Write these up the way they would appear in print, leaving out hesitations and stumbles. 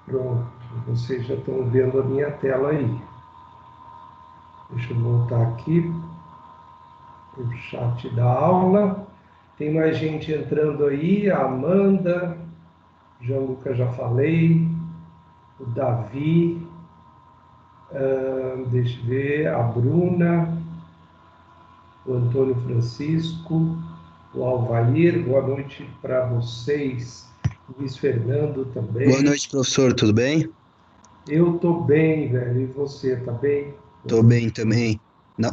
Pronto, vocês já estão vendo a minha tela aí. Deixa eu voltar aqui para o chat da aula. Tem mais gente entrando aí, a Amanda, João Lucas já falei, o Davi, deixa eu ver, a Bruna, o Antônio Francisco, o Alvair, boa noite para vocês, Luiz Fernando Boa também. noite, professor, tudo bem? Eu tô bem, velho, e você, tá bem? Tô bem também. Na,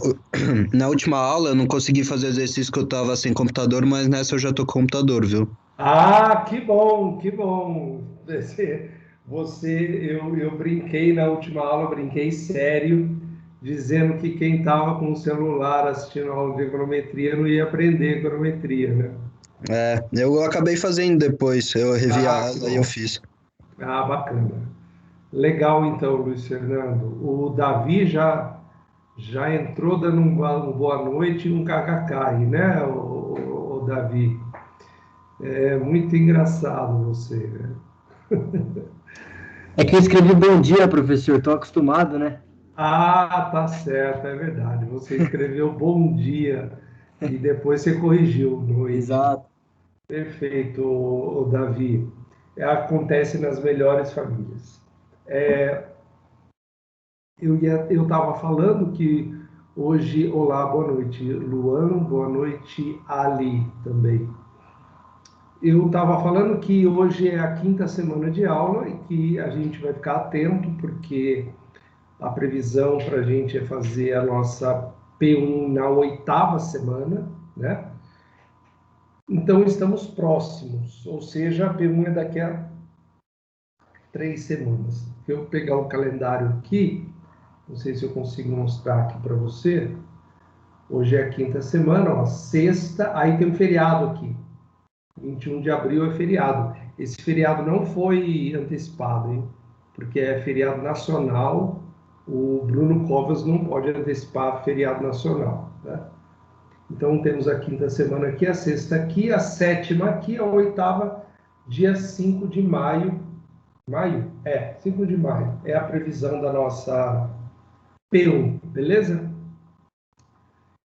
na última aula eu não consegui fazer exercício que eu tava sem computador, mas nessa eu já tô com computador, viu? Ah, que bom, que bom. Eu brinquei na última aula, brinquei sério, dizendo que quem estava com o celular assistindo a aula de econometria não ia aprender econometria, né? É, eu acabei fazendo depois, eu revi a Ah, que aula e eu bom. fiz. Ah, bacana. Legal, então, Luiz Fernando. O Davi já entrou dando um boa noite e um kkk aí, né, o Davi? É muito engraçado você, né? É que eu escrevi bom dia, professor, estou acostumado, né? Ah, tá certo, é verdade. Você escreveu bom dia e depois você corrigiu noite. Exato. Perfeito, o Davi. Acontece nas melhores famílias. Eu estava falando que hoje, olá, boa noite, Luan, boa noite, Ali também. Eu estava falando que hoje é a quinta semana de aula e que a gente vai ficar atento, porque a previsão para a gente é fazer a nossa P1 na oitava semana, né? Então estamos próximos, ou seja, a P1 é daqui a 3 semanas. Se eu pegar o calendário aqui, não sei se eu consigo mostrar aqui para você. Hoje é a quinta semana, ó, sexta, aí tem um feriado aqui. 21 de abril é feriado. Esse feriado não foi antecipado, hein? Porque é feriado nacional. O Bruno Covas não pode antecipar feriado nacional, né? Então temos a quinta semana aqui, a sexta aqui, a sétima aqui, a oitava, dia 5 de maio. Maio? 5 de maio. É a previsão da nossa P1, beleza?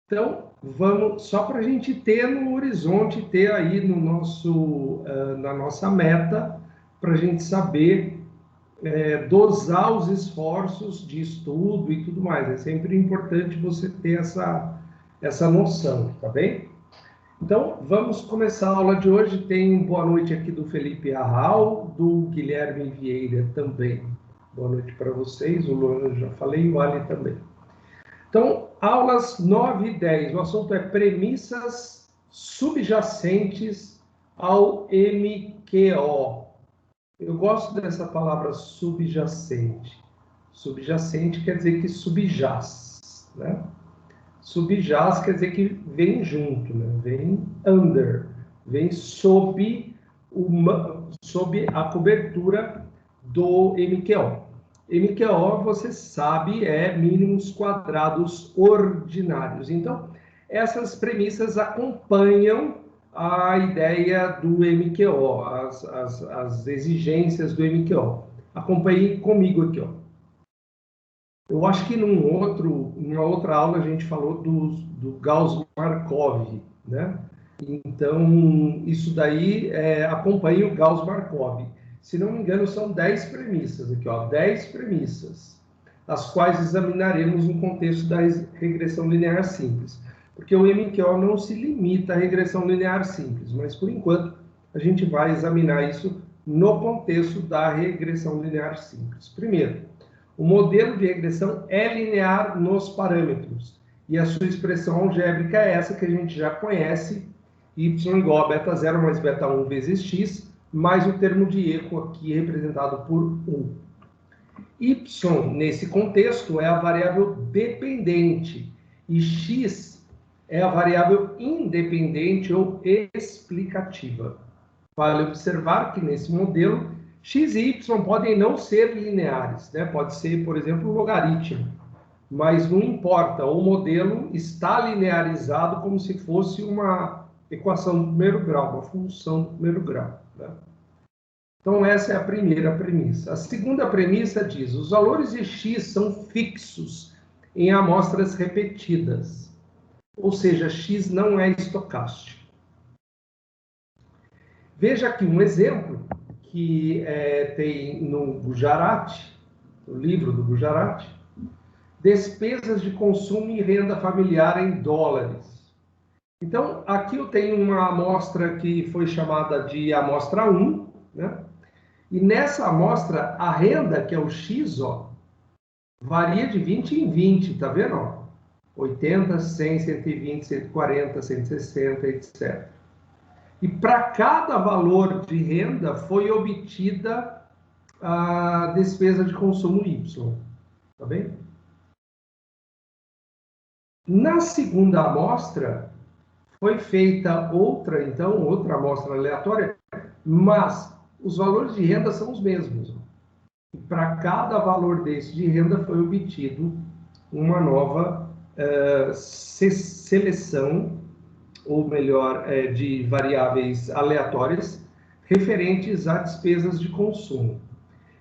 Então, vamos, só para a gente ter no horizonte, ter aí no nosso, na nossa meta, para a gente saber dosar os esforços de estudo e tudo mais. É sempre importante você ter essa noção, tá bem? Então, vamos começar a aula de hoje. Tem boa noite aqui do Felipe Arral, do Guilherme Vieira também. Boa noite para vocês, o Luan eu já falei, o Ali também. Então, aulas 9 e 10. O assunto é premissas subjacentes ao MQO. Eu gosto dessa palavra subjacente. Subjacente quer dizer que subjaz, né? Subjaz quer dizer que vem junto, né? Vem under, vem sob a cobertura do MQO. MQO, você sabe, é mínimos quadrados ordinários. Então, essas premissas acompanham a ideia do MQO, as exigências do MQO. Acompanhe comigo aqui, ó. Eu acho que numa outra aula a gente falou do Gauss-Markov, né? Então, isso daí acompanha o Gauss-Markov. Se não me engano, são 10 premissas aqui, ó, 10 premissas, as quais examinaremos no contexto da regressão linear simples. Porque o MQO não se limita à regressão linear simples, mas por enquanto a gente vai examinar isso no contexto da regressão linear simples. Primeiro, o modelo de regressão é linear nos parâmetros, e a sua expressão algébrica é essa que a gente já conhece, y igual a beta 0 mais beta 1 vezes x, mais o termo de eco aqui representado por 1. Y, nesse contexto, é a variável dependente, e x é a variável independente ou explicativa. Vale observar que nesse modelo, x e y podem não ser lineares, né? Pode ser, por exemplo, logaritmo, mas não importa, o modelo está linearizado como se fosse uma equação do primeiro grau, uma função do primeiro grau, né? Então, essa é a primeira premissa. A segunda premissa diz: os valores de x são fixos em amostras repetidas, ou seja, x não é estocástico. Veja aqui um exemplo que tem no Gujarati, no livro do Gujarati, despesas de consumo e renda familiar em dólares. Então, aqui eu tenho uma amostra que foi chamada de amostra 1, né? E nessa amostra, a renda, que é o X, ó, varia de 20 em 20, tá vendo? Ó? 80, 100, 120, 140, 160, etc. E para cada valor de renda foi obtida a despesa de consumo Y, tá bem? Na segunda amostra, foi feita outra amostra aleatória, mas os valores de renda são os mesmos. E para cada valor desse de renda foi obtido uma nova seleção, ou melhor, de variáveis aleatórias referentes a despesas de consumo.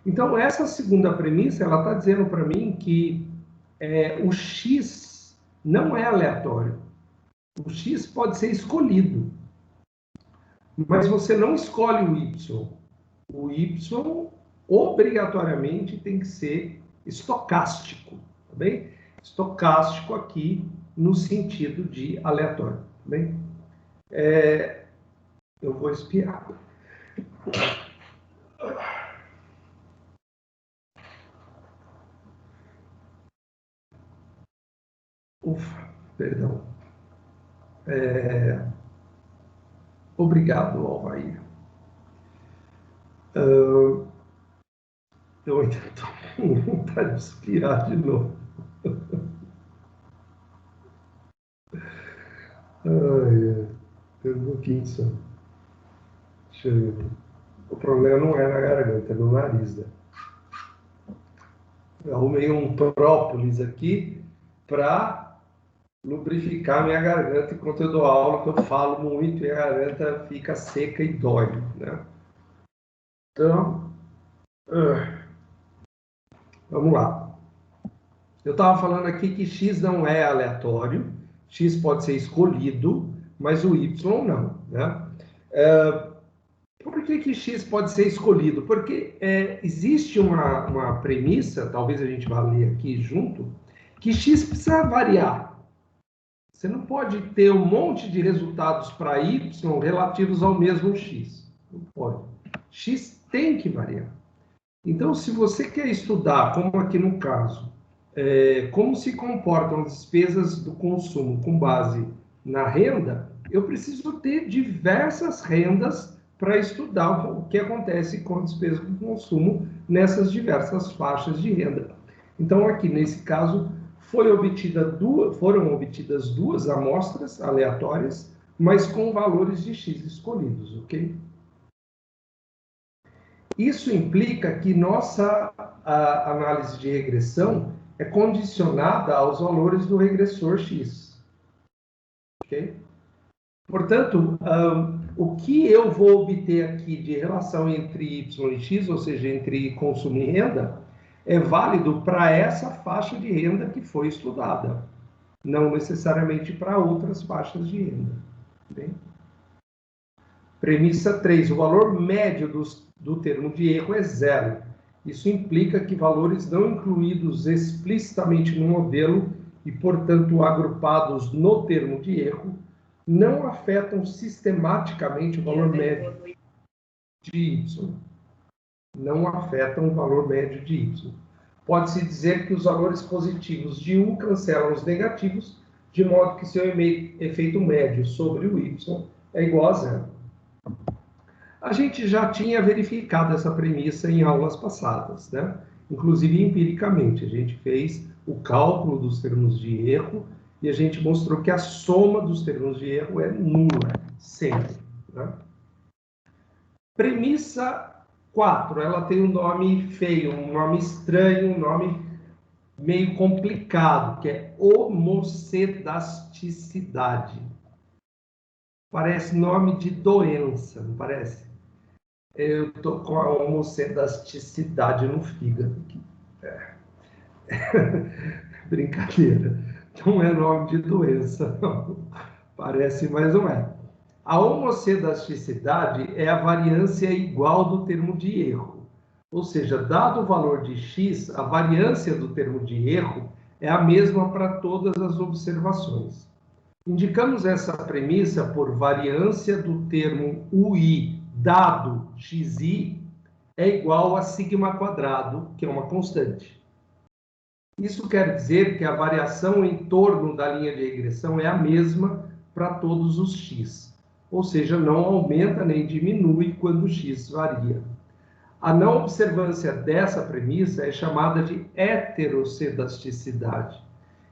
Então, essa segunda premissa, ela está dizendo para mim que o X não é aleatório. O X pode ser escolhido, mas você não escolhe o Y. O Y, obrigatoriamente, tem que ser estocástico, tá bem? Estocástico aqui no sentido de aleatório, tá bem? Eu vou espirrar. Ufa, perdão. Obrigado, Alvair. Eu ainda estou com vontade de expirar de novo. Tem um pouquinho só. Deixa eu ver. O problema não é na garganta, é no nariz, né? Eu arrumei um própolis aqui para lubrificar minha garganta enquanto eu dou aula, que eu falo muito e a garganta fica seca e dói, né? Então, vamos lá. Eu estava falando aqui que x não é aleatório, x pode ser escolhido, mas o y não, né? Por que x pode ser escolhido? Porque existe uma premissa, talvez a gente vá ler aqui junto, que x precisa variar. Você não pode ter um monte de resultados para y relativos ao mesmo x. Não pode. X tem que variar. Então, se você quer estudar, como aqui no caso, como se comportam as despesas do consumo com base na renda, eu preciso ter diversas rendas para estudar o que acontece com a despesa do consumo nessas diversas faixas de renda. Então, aqui nesse caso, foram obtidas duas amostras aleatórias, mas com valores de x escolhidos, ok? Isso implica que nossa análise de regressão é condicionada aos valores do regressor x. Ok? Portanto, o que eu vou obter aqui de relação entre y e x, ou seja, entre consumo e renda, é válido para essa faixa de renda que foi estudada, não necessariamente para outras faixas de renda. Bem? Premissa 3. O valor médio do termo de erro é zero. Isso implica que valores não incluídos explicitamente no modelo e, portanto, agrupados no termo de erro, não afetam sistematicamente o valor médio de y. Não afetam o valor médio de y. Pode-se dizer que os valores positivos de 1 cancelam os negativos, de modo que seu efeito médio sobre o y é igual a zero. A gente já tinha verificado essa premissa em aulas passadas, né? Inclusive empiricamente. A gente fez o cálculo dos termos de erro e a gente mostrou que a soma dos termos de erro é nula, sempre. Né? Premissa 4, ela tem um nome feio, um nome estranho, um nome meio complicado, que é homocedasticidade. Parece nome de doença, não parece? Eu tô com a homocedasticidade no fígado. Brincadeira. Não é nome de doença, não. Parece, mas não é. A homocedasticidade é a variância igual do termo de erro. Ou seja, dado o valor de x, a variância do termo de erro é a mesma para todas as observações. Indicamos essa premissa por variância do termo UI dado xi é igual a sigma quadrado, que é uma constante. Isso quer dizer que a variação em torno da linha de regressão é a mesma para todos os x, ou seja, não aumenta nem diminui quando x varia. A não observância dessa premissa é chamada de heterocedasticidade,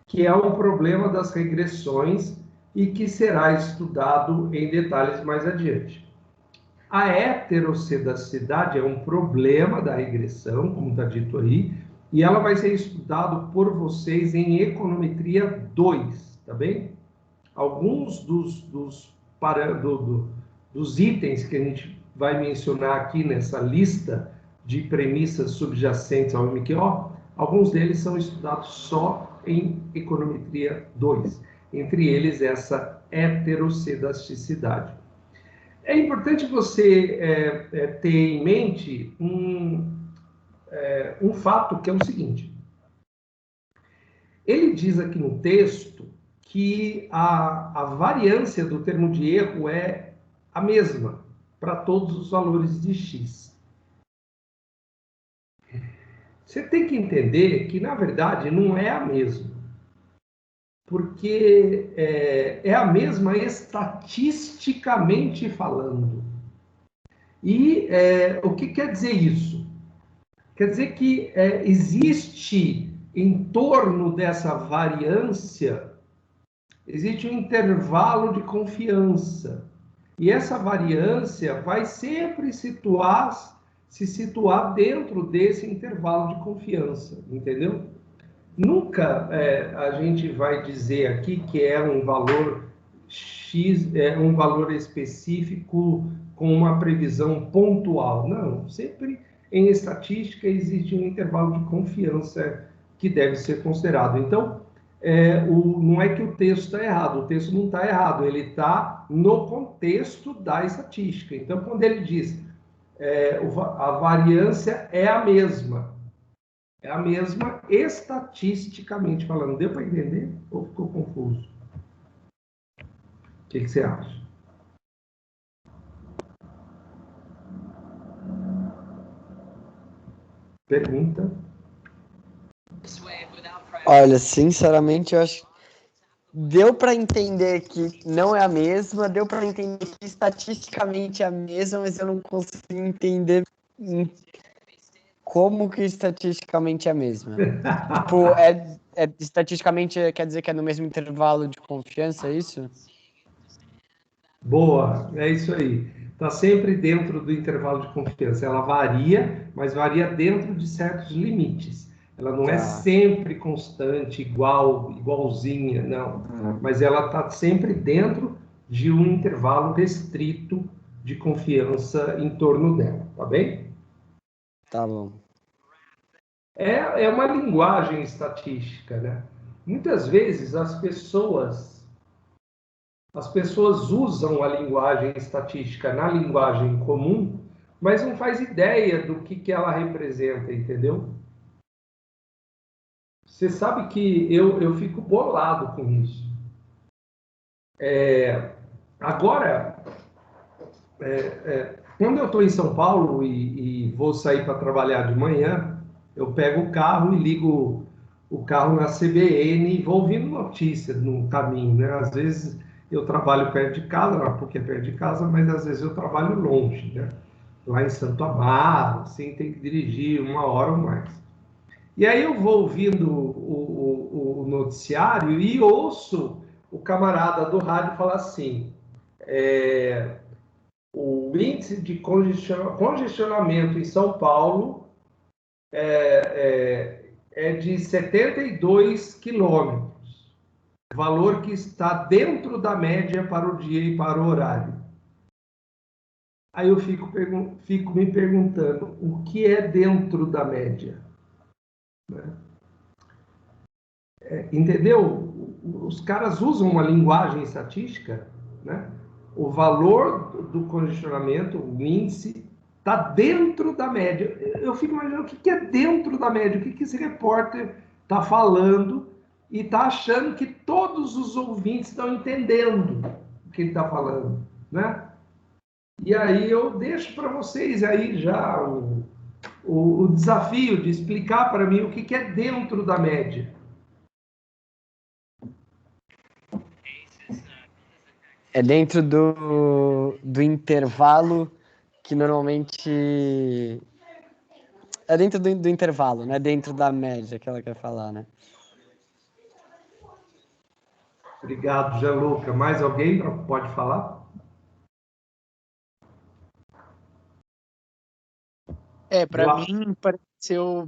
que é um problema das regressões e que será estudado em detalhes mais adiante. A heterocedasticidade é um problema da regressão, como está dito aí, e ela vai ser estudado por vocês em Econometria 2, tá bem? Alguns dos itens que a gente vai mencionar aqui nessa lista de premissas subjacentes ao MQO, alguns deles são estudados só em Econometria 2, entre eles essa heterocedasticidade. É importante você ter em mente um fato que é o seguinte. Ele diz aqui no texto que a variância do termo de erro é a mesma para todos os valores de x. Você tem que entender que, na verdade, não é a mesma. Porque é a mesma estatisticamente falando. E o que quer dizer isso? Quer dizer que existe em torno dessa variância, existe um intervalo de confiança. E essa variância vai sempre se situar dentro desse intervalo de confiança, entendeu? Nunca a gente vai dizer aqui que é um valor X, um valor específico com uma previsão pontual. Não, sempre em estatística existe um intervalo de confiança que deve ser considerado. Então, não é que o texto está errado, o texto não está errado, ele está no contexto da estatística. Então, quando ele diz a variância é a mesma estatisticamente falando. Deu para entender ou ficou confuso? O que você acha? Pergunta. Olha, sinceramente, eu acho que deu para entender que não é a mesma, deu para entender que estatisticamente é a mesma, mas eu não consigo entender como que estatisticamente é a mesma. Tipo, estatisticamente quer dizer que é no mesmo intervalo de confiança, é isso? Boa, é isso aí. Está sempre dentro do intervalo de confiança. Ela varia, mas varia dentro de certos limites. Ela não é sempre constante, igualzinha, não. Mas ela está sempre dentro de um intervalo restrito de confiança em torno dela, tá bem? Tá bom. É uma linguagem estatística, né? Muitas vezes as pessoas usam a linguagem estatística na linguagem comum, mas não faz ideia do que ela representa, entendeu? Você sabe que eu fico bolado com isso. Agora, quando eu estou em São Paulo e vou sair para trabalhar de manhã, eu pego o carro e ligo o carro na CBN e vou ouvindo notícias no caminho, né? Às vezes eu trabalho perto de casa, não porque é perto de casa, mas às vezes eu trabalho longe, né? Lá em Santo Amaro, assim, tem que dirigir 1 hora ou mais. E aí eu vou ouvindo o noticiário e ouço o camarada do rádio falar assim, o índice de congestionamento em São Paulo é de 72 quilômetros, valor que está dentro da média para o dia e para o horário. Aí eu fico me perguntando o que é dentro da média, né? Entendeu? Os caras usam uma linguagem estatística, né? O valor do congestionamento, o índice, está dentro da média. Eu fico imaginando o que é dentro da média, o que esse repórter está falando e está achando que todos os ouvintes estão entendendo o que ele está falando, né? E aí eu deixo para vocês aí já o desafio de explicar para mim o que é dentro da média. É dentro do intervalo que normalmente... É dentro do intervalo, né? Dentro da média que ela quer falar, né? Obrigado, Gianluca. Mais alguém pode falar? Para mim pareceu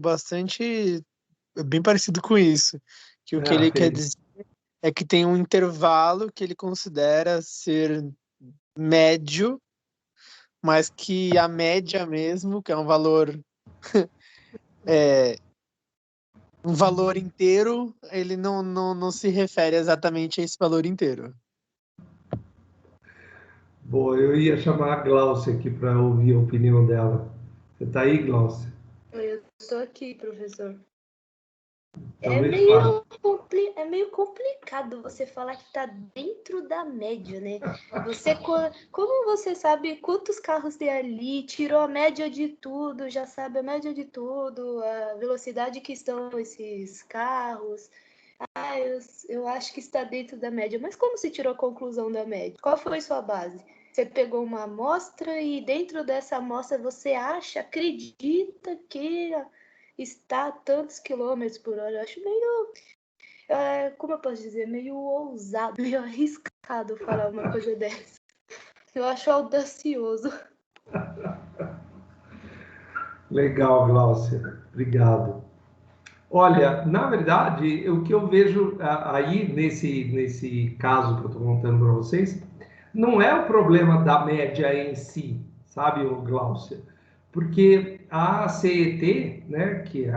bem parecido com isso, que o que ele quer Felipe. dizer é que tem um intervalo que ele considera ser médio, mas que a média mesmo, que é um valor inteiro, ele não se refere exatamente a esse valor inteiro. Bom, eu ia chamar a Glaucia aqui para ouvir a opinião dela. Você está aí, Glaucia? Eu estou aqui, professor. Então, É me fala. meio complicado você falar que está dentro da média, né? Como você sabe quantos carros tem ali, tirou a média de tudo, já sabe a média de tudo, a velocidade que estão esses carros. Ah, eu acho que está dentro da média. Mas como se tirou a conclusão da média? Qual foi sua base? Você pegou uma amostra e dentro dessa amostra você acredita que está a tantos quilômetros por hora. Eu acho meio, como eu posso dizer, meio ousado, meio arriscado falar uma coisa dessa. Eu acho audacioso. Legal, Glaucia. Obrigado. Olha, na verdade, o que eu vejo aí nesse caso que eu estou contando para vocês, não é o problema da média em si, sabe, Glaucia? Porque a CET, né, que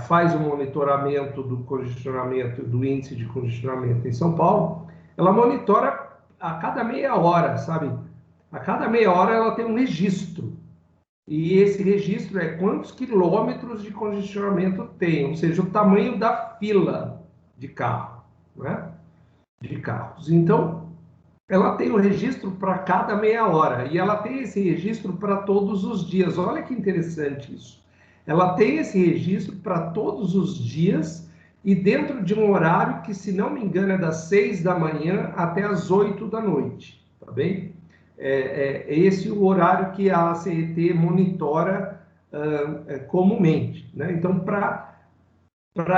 faz o monitoramento do congestionamento, do índice de congestionamento em São Paulo, ela monitora a cada meia hora, sabe? A cada meia hora ela tem um registro. E esse registro é quantos quilômetros de congestionamento tem, ou seja, o tamanho da fila de carro, né? De carros. Então, ela tem o registro para cada meia hora e ela tem esse registro para todos os dias. Olha que interessante isso. Ela tem esse registro para todos os dias e dentro de um horário que, se não me engano, é das 6 da manhã até as 8 da noite, tá bem? É esse o horário que a CET monitora comumente, né? Então, para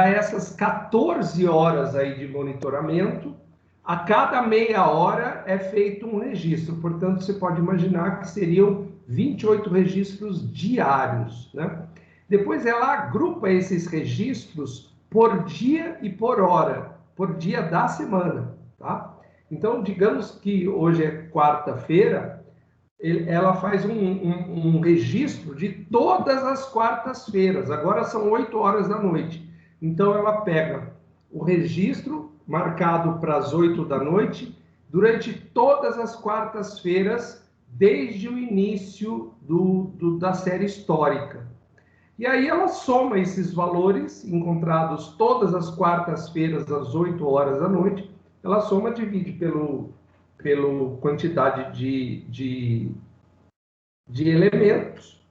essas 14 horas aí de monitoramento, a cada meia hora é feito um registro. Portanto, você pode imaginar que seriam 28 registros diários, né? Depois ela agrupa esses registros por dia e por hora, por dia da semana, tá? Então, digamos que hoje é quarta-feira, ela faz um registro de todas as quartas-feiras. Agora são 8 horas da noite. Então, ela pega o registro marcado para as 8 da noite durante todas as quartas-feiras, desde o início da série histórica. E aí ela soma esses valores encontrados todas as quartas-feiras às 8 horas da noite, ela soma, divide pelo quantidade de elementos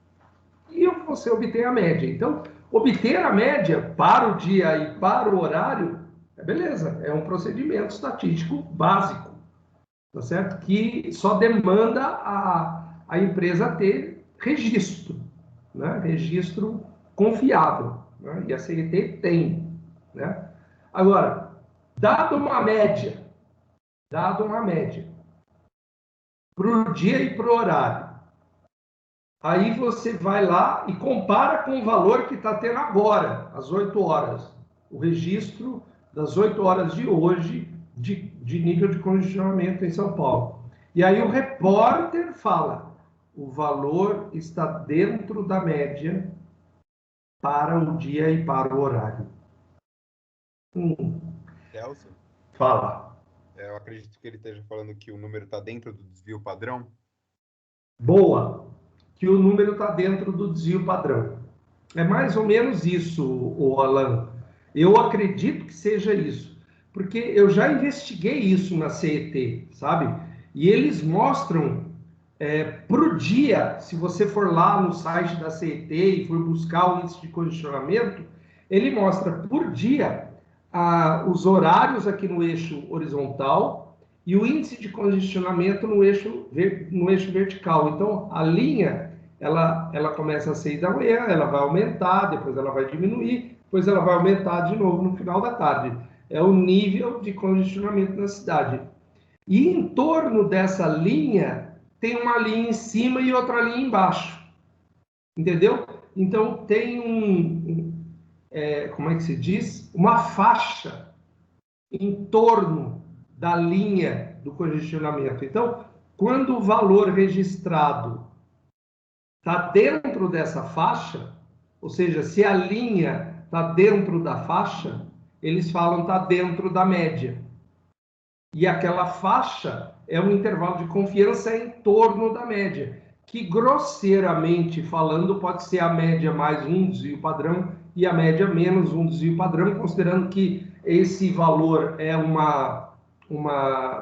e você obtém a média. Então, obter a média para o dia e para o horário, beleza, é um procedimento estatístico básico, tá certo? Que só demanda a empresa ter registro, né? Registro confiável, né? E a CET tem, né? Agora, dado uma média para o dia e para o horário, aí você vai lá e compara com o valor que está tendo agora, às 8 horas, o registro das 8 horas de hoje de nível de congestionamento em São Paulo. E aí o repórter fala, o valor está dentro da média para o dia e para o horário. Celso, Fala. eu acredito que ele esteja falando que o número está dentro do desvio padrão. Boa. Que o número está dentro do desvio padrão. É mais ou menos isso, o Alan. Eu acredito que seja isso, porque eu já investiguei isso na CET, sabe? E eles mostram para o dia, se você for lá no site da CET e for buscar o índice de congestionamento, ele mostra por dia os horários aqui no eixo horizontal e o índice de congestionamento no eixo vertical. Então, a linha, ela começa às 6 da manhã, ela vai aumentar, depois ela vai diminuir, depois ela vai aumentar de novo no final da tarde. É o nível de congestionamento na cidade. E em torno dessa linha, tem uma linha em cima e outra linha embaixo. Entendeu? Então, tem como é que se diz? Uma faixa em torno da linha do congestionamento. Então, quando o valor registrado está dentro dessa faixa, ou seja, se a linha está dentro da faixa, eles falam está dentro da média. E aquela faixa é um intervalo de confiança em torno da média, que grosseiramente falando pode ser a média mais um desvio padrão e a média menos um desvio padrão, considerando que esse valor é uma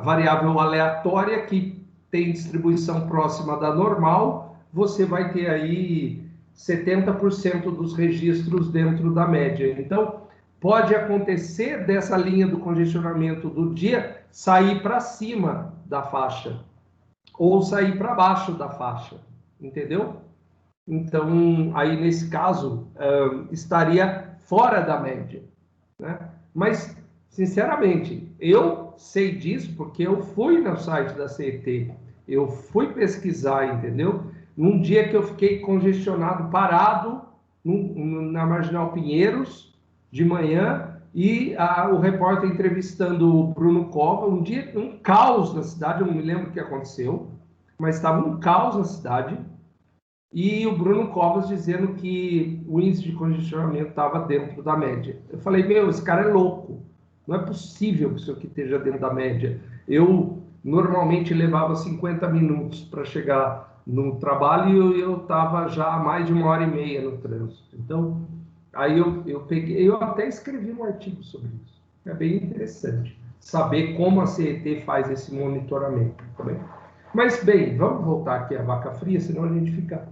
variável aleatória que tem distribuição próxima da normal, você vai ter aí 70% dos registros dentro da média. Então, pode acontecer dessa linha do congestionamento do dia sair para cima da faixa ou sair para baixo da faixa, entendeu? Então, aí nesse caso, estaria fora da média, né? Mas, sinceramente, eu sei disso porque eu fui no site da CET, eu fui pesquisar, entendeu? Num dia que eu fiquei congestionado, parado, na Marginal Pinheiros, de manhã, e o repórter entrevistando o Bruno Cova, um caos na cidade, eu não me lembro o que aconteceu, mas estava um caos na cidade, e o Bruno Covas dizendo que o índice de congestionamento estava dentro da média. Eu falei, esse cara é louco, não é possível que isso aqui esteja dentro da média. Eu normalmente levava 50 minutos para chegar no trabalho e eu estava já há mais de 1h30 no trânsito. Então, aí eu peguei, eu até escrevi um artigo sobre isso. É bem interessante saber como a CET faz esse monitoramento também. Mas, bem, vamos voltar aqui à vaca fria, senão a gente fica...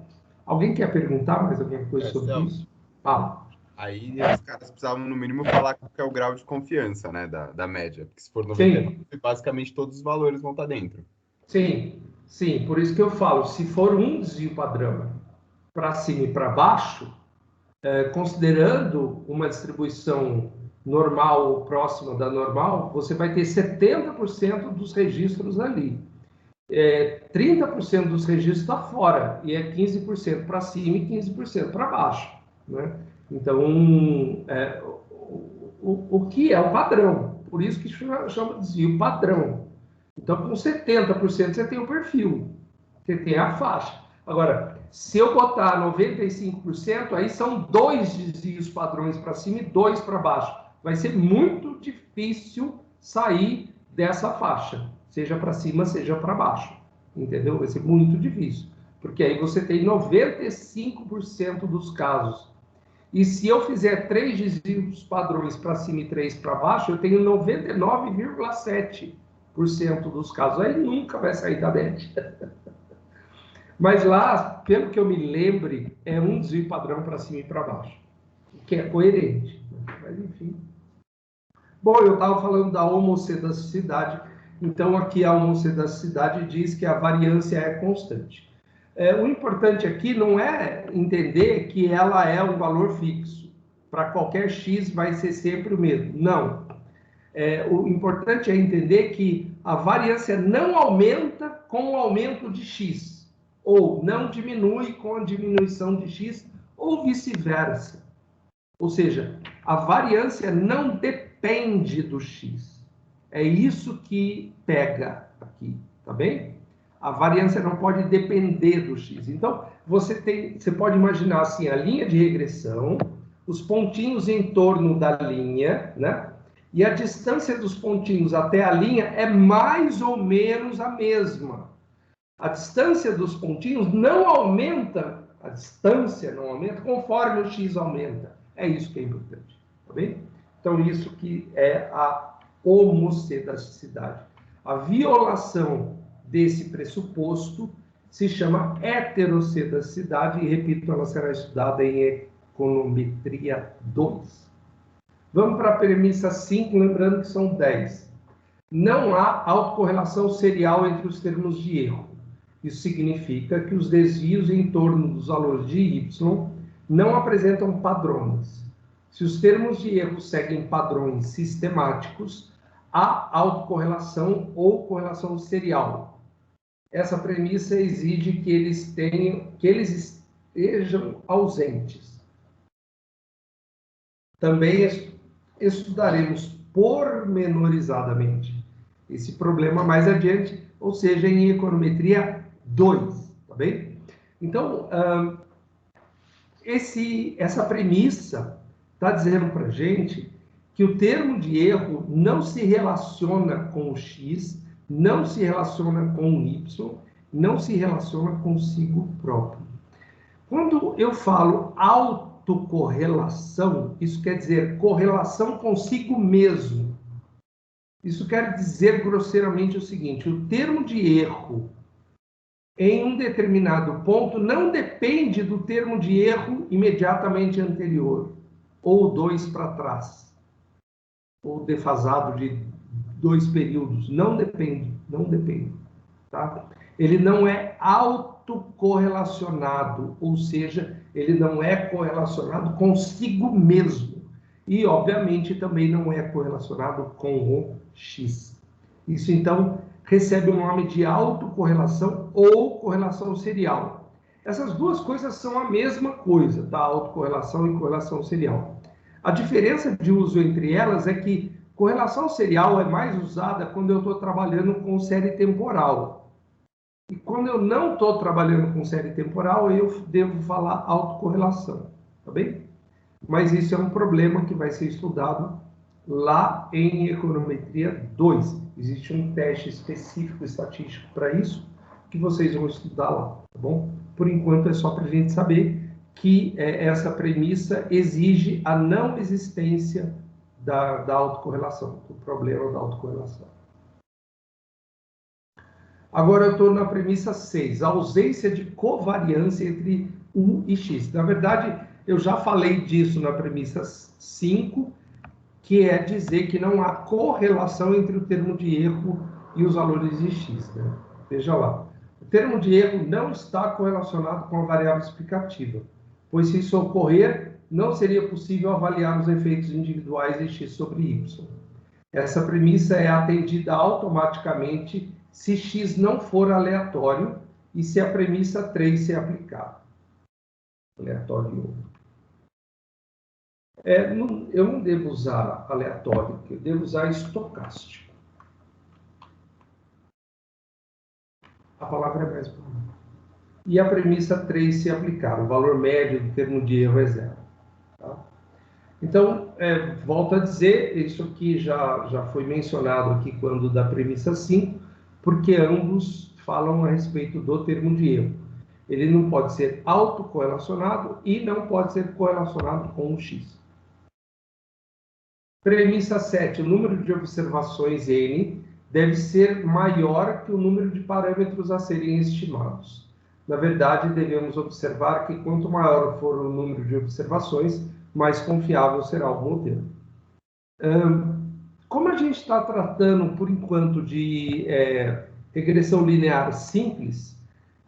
Alguém quer perguntar mais alguma coisa sobre isso? Fala. Aí os caras precisavam, no mínimo, falar qual que é o grau de confiança, né, da média. Porque se for 99, basicamente todos os valores vão estar dentro. Sim, sim. Por isso que eu falo, se for um desvio padrão para cima e para baixo, considerando uma distribuição normal ou próxima da normal, você vai ter 70% dos registros ali. 30% dos registros está fora, e é 15% para cima e 15% para baixo, né? Então, o que é o padrão? Por isso que chama de desvio padrão. Então, com 70% você tem o perfil, você tem a faixa. Agora, se eu botar 95%, aí são 2 desvios padrões para cima e 2 para baixo. Vai ser muito difícil sair dessa faixa, seja para cima, seja para baixo. Entendeu? Vai ser muito difícil. Porque aí você tem 95% dos casos. E se eu fizer 3 desvios padrões para cima e 3 para baixo, eu tenho 99,7% dos casos. Aí nunca vai sair da média. Mas lá, pelo que eu me lembre, é um desvio padrão para cima e para baixo. O que é coerente. Mas enfim. Bom, eu estava falando da homocedasticidade. Então, aqui a homocedasticidade diz que a variância é constante. O importante aqui não é entender que ela é um valor fixo. Para qualquer x vai ser sempre o mesmo. Não. O importante é entender que a variância não aumenta com o aumento de x, ou não diminui com a diminuição de x, ou vice-versa. Ou seja, a variância não depende do x. É isso que pega aqui, tá bem? A variância não pode depender do x. Então, você pode imaginar assim, a linha de regressão, os pontinhos em torno da linha, né? E a distância dos pontinhos até a linha é mais ou menos a mesma. A distância dos pontinhos não aumenta, a distância não aumenta conforme o x aumenta. É isso que é importante, tá bem? Então, isso que é a homocedasticidade. A violação desse pressuposto se chama heterocedasticidade, e, repito, ela será estudada em Econometria 2. Vamos para a premissa 5, lembrando que são 10. Não há autocorrelação serial entre os termos de erro. Isso significa que os desvios em torno dos valores de y não apresentam padrões. Se os termos de erro seguem padrões sistemáticos, há autocorrelação ou correlação serial. Essa premissa exige que eles estejam ausentes. Também estudaremos pormenorizadamente esse problema mais adiante, ou seja, em Econometria 2, tá bem? Então, essa premissa está dizendo para a gente que o termo de erro não se relaciona com o x, não se relaciona com o y, não se relaciona consigo próprio. Quando eu falo autocorrelação, isso quer dizer correlação consigo mesmo. Isso quer dizer grosseiramente o seguinte: o termo de erro em um determinado ponto não depende do termo de erro imediatamente anterior, ou 2 para trás, ou defasado de 2 períodos. Não depende, tá? Ele não é autocorrelacionado, ou seja, ele não é correlacionado consigo mesmo. E, obviamente, também não é correlacionado com o x. Isso, então, recebe o nome de autocorrelação ou correlação serial. Essas duas coisas são a mesma coisa, tá? Autocorrelação e correlação serial. A diferença de uso entre elas é que correlação serial é mais usada quando eu estou trabalhando com série temporal. E quando eu não estou trabalhando com série temporal, eu devo falar autocorrelação, tá bem? Mas isso é um problema que vai ser estudado lá em Econometria 2. Existe um teste específico estatístico para isso, que vocês vão estudar lá, tá bom? Por enquanto é só para a gente saber que essa premissa exige a não existência da autocorrelação, do problema da autocorrelação. Agora eu estou na premissa 6, a ausência de covariância entre U e X. Na verdade, eu já falei disso na premissa 5, que é dizer que não há correlação entre o termo de erro e os valores de X, né? Veja lá. O termo de erro não está correlacionado com a variável explicativa, pois se isso ocorrer, não seria possível avaliar os efeitos individuais de X sobre Y. Essa premissa é atendida automaticamente se X não for aleatório e se a premissa 3 se aplicar. Aleatório. Eu não devo usar aleatório, eu devo usar estocástico. A palavra é mais comum. E a premissa 3 se aplicar, o valor médio do termo de erro é 0. Tá? Então, volto a dizer, isso aqui já foi mencionado aqui quando da premissa 5, porque ambos falam a respeito do termo de erro. Ele não pode ser autocorrelacionado e não pode ser correlacionado com o x. Premissa 7. O número de observações n deve ser maior que o número de parâmetros a serem estimados. Na verdade, devemos observar que quanto maior for o número de observações, mais confiável será o modelo. Como a gente está tratando, por enquanto, de regressão linear simples,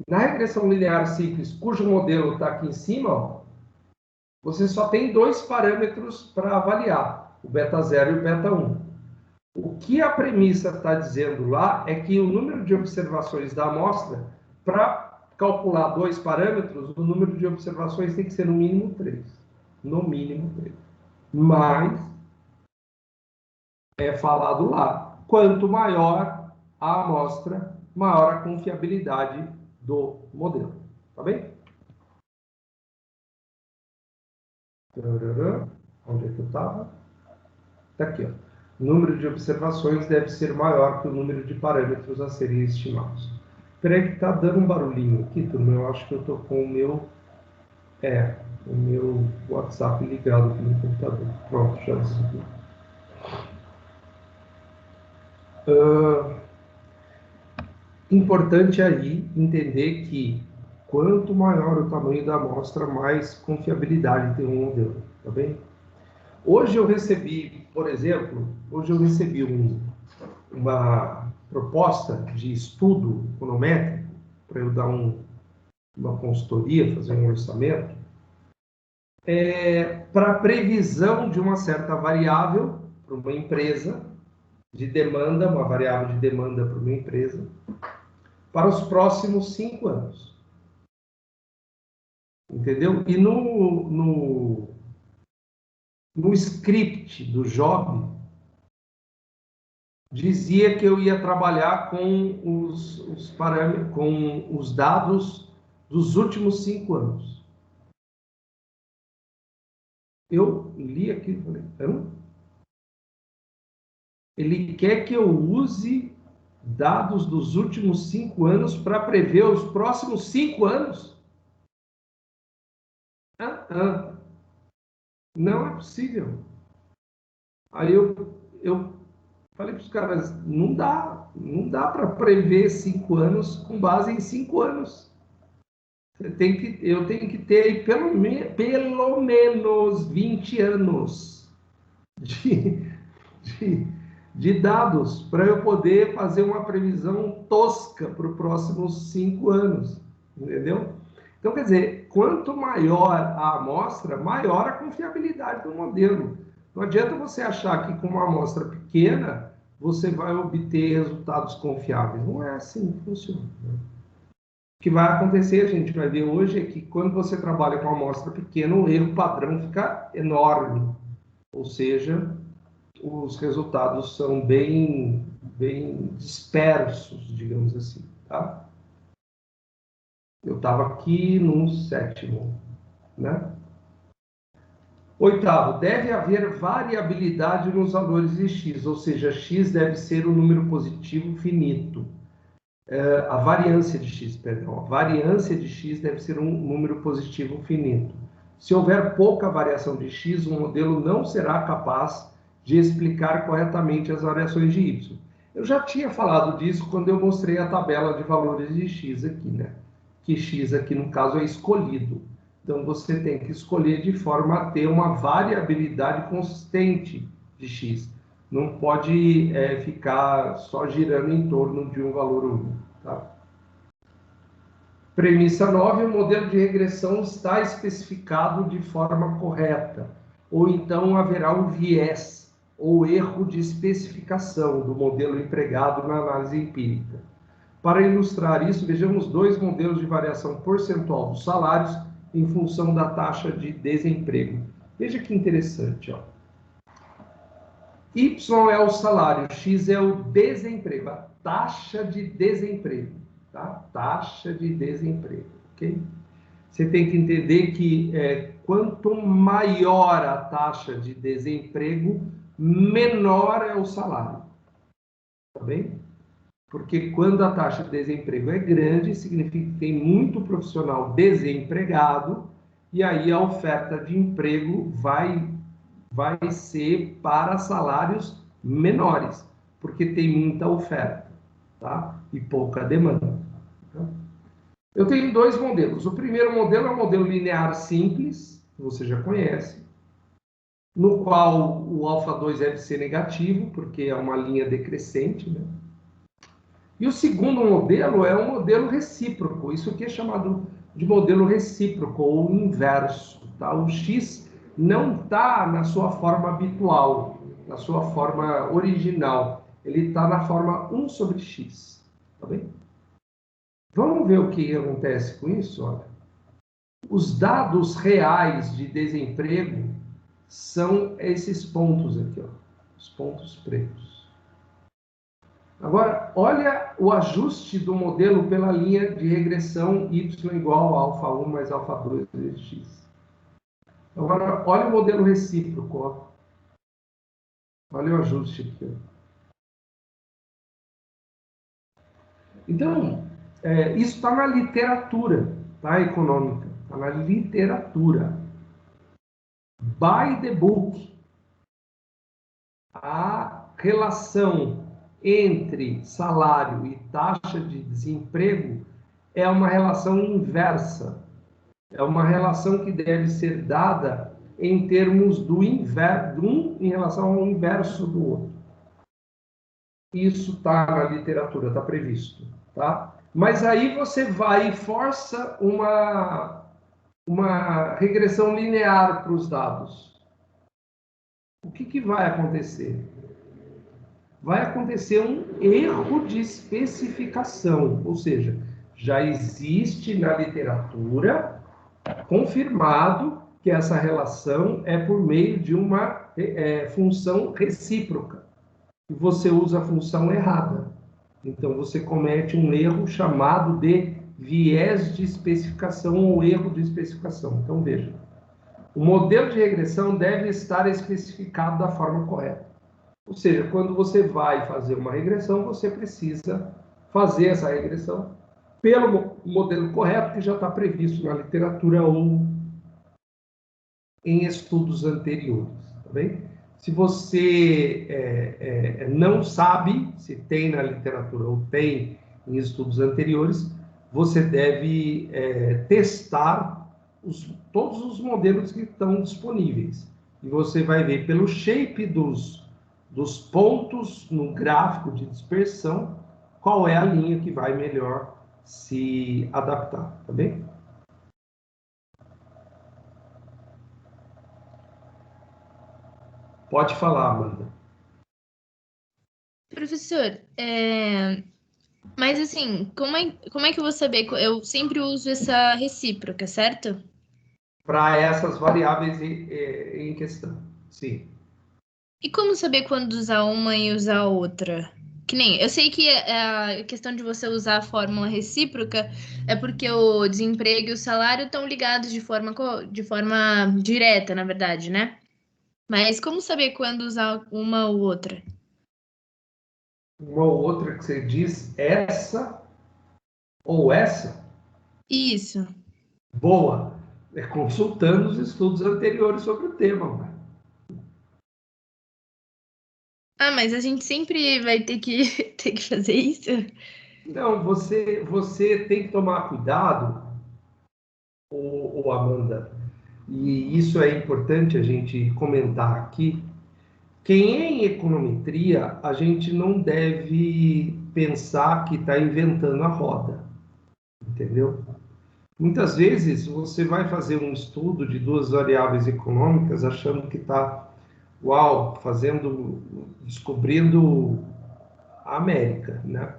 na regressão linear simples, cujo modelo está aqui em cima, ó, você só tem 2 parâmetros para avaliar, o beta 0 e o beta 1. O que a premissa está dizendo lá é que o número de observações da amostra, para calcular 2 parâmetros, o número de observações tem que ser no mínimo 3. No mínimo 3. Mas é falado lá, quanto maior a amostra, maior a confiabilidade do modelo. Tá bem? Onde é que eu estava? Está aqui, ó. O número de observações deve ser maior que o número de parâmetros a serem estimados. Espera aí que está dando um barulhinho aqui, turma. Eu acho que eu estou com o meu WhatsApp ligado aqui no computador. Pronto, já desligou. Importante aí entender que quanto maior o tamanho da amostra, mais confiabilidade tem um modelo, tá bem? Hoje eu recebi, por exemplo, uma proposta de estudo econométrico para eu dar uma consultoria, fazer um orçamento, para previsão de uma certa variável para uma empresa de demanda, uma variável de demanda para uma empresa, para os próximos 5 anos. Entendeu? E no script do job, dizia que eu ia trabalhar com os parâmetros, com os dados dos últimos 5 anos. Eu li aqui e falei, ele quer que eu use dados dos últimos 5 anos para prever os próximos 5 anos? Não é possível. Aí eu falei para os caras, não dá para prever 5 anos com base em 5 anos. Eu tenho que ter aí pelo menos 20 anos de dados para eu poder fazer uma previsão tosca para os próximos 5 anos, entendeu? Então, quer dizer, quanto maior a amostra, maior a confiabilidade do modelo. Não adianta você achar que com uma amostra pequena você vai obter resultados confiáveis. Não é assim que funciona. O que vai acontecer, a gente vai ver hoje, é que quando você trabalha com uma amostra pequena, o erro padrão fica enorme. Ou seja, os resultados são bem dispersos, digamos assim, tá? Eu estava aqui no 7º, né? 8º, deve haver variabilidade nos valores de x, ou seja, x deve ser um número positivo finito. A variância de x deve ser um número positivo finito. Se houver pouca variação de x, o modelo não será capaz de explicar corretamente as variações de y. Eu já tinha falado disso quando eu mostrei a tabela de valores de x aqui, né? Que x aqui, no caso, é escolhido. Então, você tem que escolher de forma a ter uma variabilidade consistente de x. Não pode ficar só girando em torno de um valor único. Tá? Premissa 9, o modelo de regressão está especificado de forma correta. Ou então haverá um viés ou erro de especificação do modelo empregado na análise empírica. Para ilustrar isso, vejamos 2 modelos de variação percentual dos salários em função da taxa de desemprego. Veja que interessante, ó. Y é o salário, X é o desemprego, a taxa de desemprego, tá? Taxa de desemprego, ok? Você tem que entender que quanto maior a taxa de desemprego, menor é o salário, tá bem? Porque quando a taxa de desemprego é grande, significa que tem muito profissional desempregado, e aí a oferta de emprego vai ser para salários menores, porque tem muita oferta, tá? E pouca demanda. Tá? Eu tenho 2 modelos. O primeiro modelo é o modelo linear simples, que você já conhece, no qual o α2 deve ser negativo, porque é uma linha decrescente, né? E o segundo modelo é um modelo recíproco. Isso aqui é chamado de modelo recíproco ou inverso. Tá? O x não está na sua forma habitual, na sua forma original. Ele está na forma 1 sobre x. Tá bem? Vamos ver o que acontece com isso? Olha. Os dados reais de desemprego são esses pontos aqui, ó, os pontos pretos. Agora, olha o ajuste do modelo pela linha de regressão y igual a alfa 1 mais alfa 2 vezes x. Agora, olha o modelo recíproco. Ó. Olha o ajuste aqui. Então, isso está na literatura, tá, econômica. Está na literatura. By the book. A relação entre salário e taxa de desemprego é uma relação inversa. É uma relação que deve ser dada em termos do um em relação ao inverso do outro. Isso está na literatura, está previsto. Tá? Mas aí você vai e força uma regressão linear para os dados. O que vai acontecer? Vai acontecer um erro de especificação, ou seja, já existe na literatura confirmado que essa relação é por meio de uma função recíproca. E você usa a função errada. Então, você comete um erro chamado de viés de especificação ou erro de especificação. Então, veja, o modelo de regressão deve estar especificado da forma correta. Ou seja, quando você vai fazer uma regressão, você precisa fazer essa regressão pelo modelo correto que já está previsto na literatura ou em estudos anteriores. Tá bem? Se você não sabe se tem na literatura ou tem em estudos anteriores, você deve testar todos os modelos que estão disponíveis. E você vai ver pelo shape dos pontos no gráfico de dispersão qual é a linha que vai melhor se adaptar, tá bem? Pode falar, Amanda. Professor, mas assim, como é que eu vou saber? Eu sempre uso essa recíproca, certo? Para essas variáveis em questão, sim. E como saber quando usar uma e usar a outra? Que nem, eu sei que a questão de você usar a fórmula recíproca é porque o desemprego e o salário estão ligados de forma direta, na verdade, né? Mas como saber quando usar uma ou outra? Uma ou outra que você diz essa ou essa? Isso. Boa. Consultando os estudos anteriores sobre o tema. Ah, mas a gente sempre vai ter que fazer isso? Não, você tem que tomar cuidado, Amanda, e isso é importante a gente comentar aqui. Quem é em econometria, a gente não deve pensar que está inventando a roda, entendeu? Muitas vezes você vai fazer um estudo de duas variáveis econômicas achando que está, descobrindo a América, né?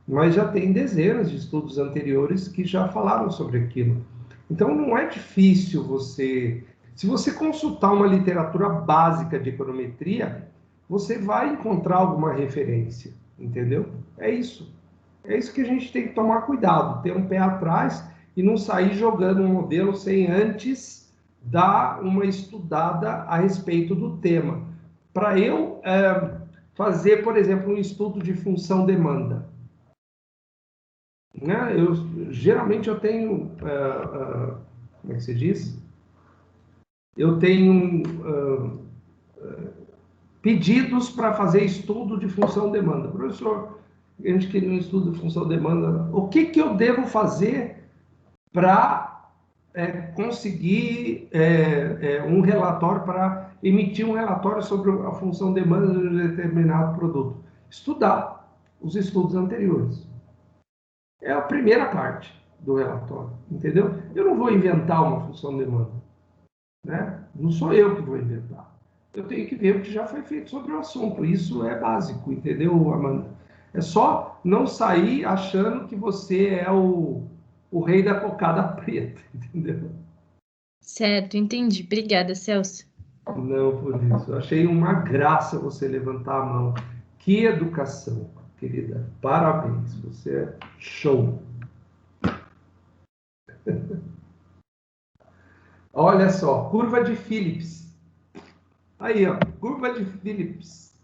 Mas já tem dezenas de estudos anteriores que já falaram sobre aquilo. Então não é difícil se você consultar uma literatura básica de econometria, você vai encontrar alguma referência, entendeu? É isso. É isso que a gente tem que tomar cuidado, ter um pé atrás e não sair jogando um modelo sem antes dar uma estudada a respeito do tema. Para eu fazer, por exemplo, um estudo de função-demanda, né? Geralmente eu tenho, como é que se diz? Eu tenho pedidos para fazer estudo de função-demanda. Professor, a gente queria um estudo de função-demanda. O que eu devo fazer para conseguir um relatório, para emitir um relatório sobre a função-demanda de um determinado produto? Estudar os estudos anteriores. É a primeira parte do relatório, entendeu? Eu não vou inventar uma função-demanda, né? Não sou eu que vou inventar. Eu tenho que ver o que já foi feito sobre o assunto. Isso é básico, entendeu, Amanda? É só não sair achando que você é o rei da cocada preta, entendeu? Certo, entendi. Obrigada, Celso. Não, por isso. Eu achei uma graça você levantar a mão. Que educação. querida. Parabéns, você é show. Olha só, curva de Phillips. Aí, ó, curva de Phillips.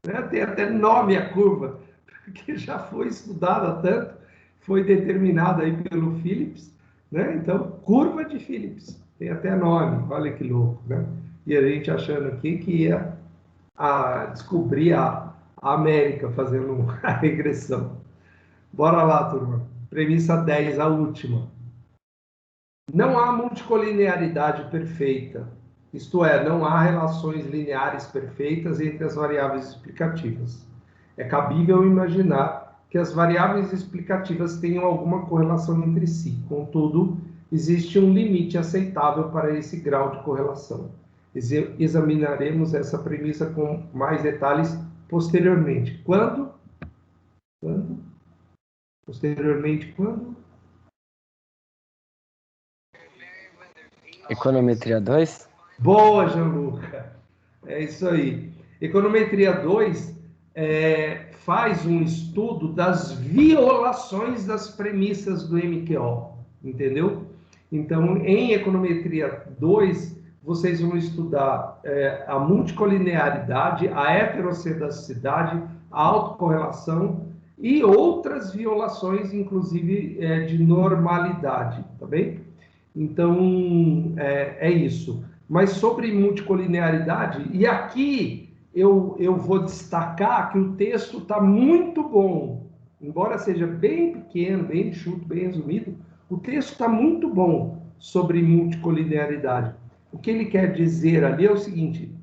Né? Tem até nome a curva, porque já foi estudada tanto, foi determinada aí pelo Phillips, né? Então, curva de Phillips. Tem até nome, olha que louco, né? E a gente achando aqui que ia descobrir a América fazendo a regressão. Bora lá, turma. Premissa 10, a última. Não há multicolinearidade perfeita, isto é, não há relações lineares perfeitas entre as variáveis explicativas. É cabível imaginar que as variáveis explicativas tenham alguma correlação entre si. Contudo, existe um limite aceitável para esse grau de correlação. Examinaremos essa premissa com mais detalhes posteriormente. Quando? Posteriormente, quando? Econometria 2? Boa, Gianluca. É isso aí. Econometria 2 faz um estudo das violações das premissas do MQO, entendeu? Então, em Econometria 2, vocês vão estudar a multicolinearidade, a heterocedacidade, a autocorrelação e outras violações, inclusive de normalidade, tá bem? Então, é isso. Mas sobre multicolinearidade, e aqui eu vou destacar que o texto está muito bom. Embora seja bem pequeno, bem enxuto, bem resumido, o texto está muito bom sobre multicolinearidade. O que ele quer dizer ali é o seguinte: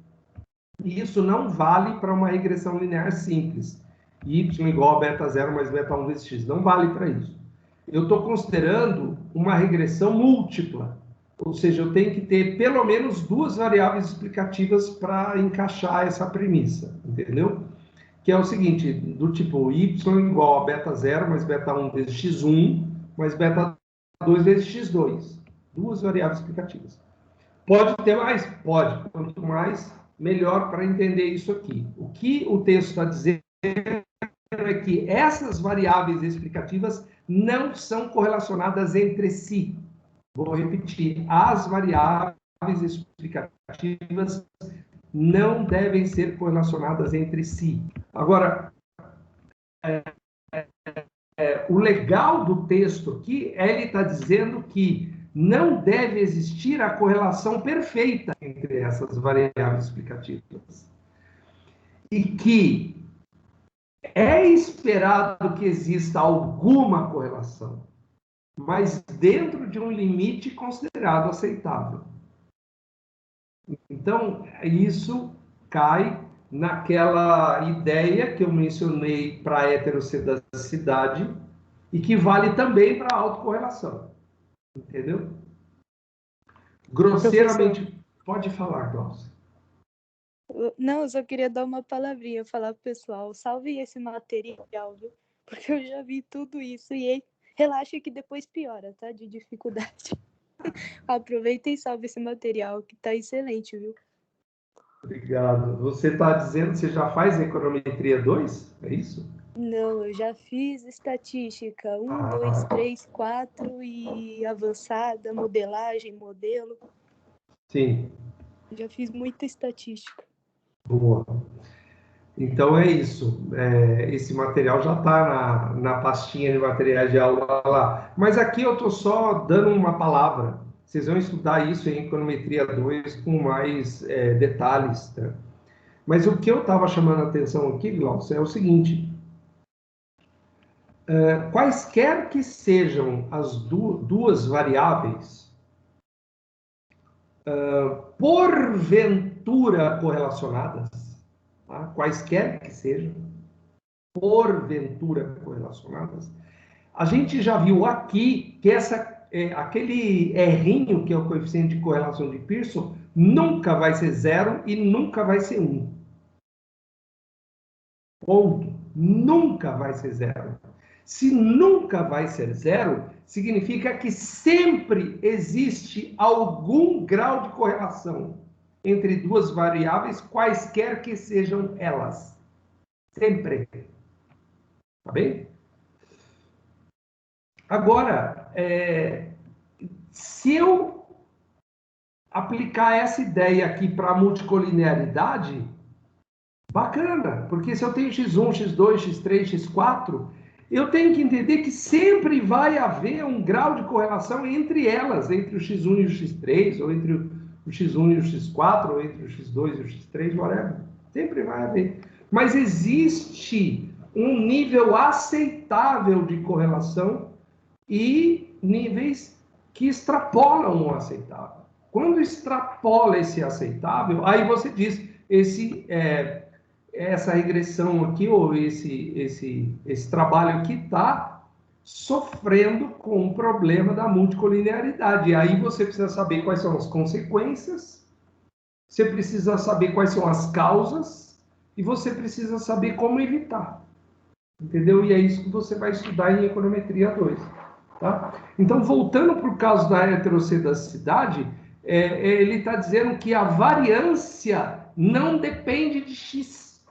isso não vale para uma regressão linear simples. Y igual a beta 0 mais beta 1 vezes x. Não vale para isso. Eu estou considerando uma regressão múltipla. Ou seja, eu tenho que ter pelo menos duas variáveis explicativas para encaixar essa premissa, entendeu? Que é o seguinte, do tipo y igual a beta 0 mais beta 1 vezes x1 mais beta 2 vezes x2. Duas variáveis explicativas. Pode ter mais? Pode. Quanto mais, melhor para entender isso aqui. O que o texto está dizendo é que essas variáveis explicativas não são correlacionadas entre si. Vou repetir, as variáveis explicativas não devem ser correlacionadas entre si. Agora, o legal do texto aqui é ele está dizendo que não deve existir a correlação perfeita entre essas variáveis explicativas. E que é esperado que exista alguma correlação, mas dentro de um limite considerado aceitável. Então, isso cai naquela ideia que eu mencionei para a heterocedacidade e que vale também para a autocorrelação. Entendeu? Grosseiramente, pode falar, Glaucia. Não, eu só queria dar uma palavrinha, falar pro pessoal, salve esse material, viu? Porque eu já vi tudo isso e relaxa que depois piora, tá? De dificuldade. Aproveita e salve esse material, que tá excelente, viu? Obrigado. Você está dizendo que você já faz econometria 2? É isso? Não, eu já fiz estatística 1, 2, 3, 4 e avançada, modelagem, modelo. Sim. Já fiz muita estatística. Boa. Então é isso. Esse material já está na pastinha de materiais de aula lá. Mas aqui eu estou só dando uma palavra. Vocês vão estudar isso em Econometria 2 com mais detalhes. Tá? Mas o que eu estava chamando a atenção aqui, Glaucio, é o seguinte. Quaisquer que sejam as duas variáveis, porventura correlacionadas, tá? Quaisquer que sejam, porventura correlacionadas, a gente já viu aqui que aquele errinho, que é o coeficiente de correlação de Pearson, nunca vai ser 0 e nunca vai ser 1. Ponto. Nunca vai ser 0. Se nunca vai ser 0, significa que sempre existe algum grau de correlação entre duas variáveis, quaisquer que sejam elas. Sempre. Tá bem? Agora, se eu aplicar essa ideia aqui para a multicolinearidade, bacana, porque se eu tenho x1, x2, x3, x4, eu tenho que entender que sempre vai haver um grau de correlação entre elas, entre o x1 e o x3, ou entre o x1 e o x4, ou entre o x2 e o x3, whatever. Sempre vai haver. Mas existe um nível aceitável de correlação e níveis que extrapolam o aceitável. Quando extrapola esse aceitável, aí você diz, essa regressão aqui, ou esse trabalho aqui está sofrendo com o problema da multicolinearidade. E aí você precisa saber quais são as consequências, você precisa saber quais são as causas, e você precisa saber como evitar. Entendeu? E é isso que você vai estudar em Econometria 2. Tá? Então, voltando para o caso da heterocedacidade, ele está dizendo que a variância não depende de x.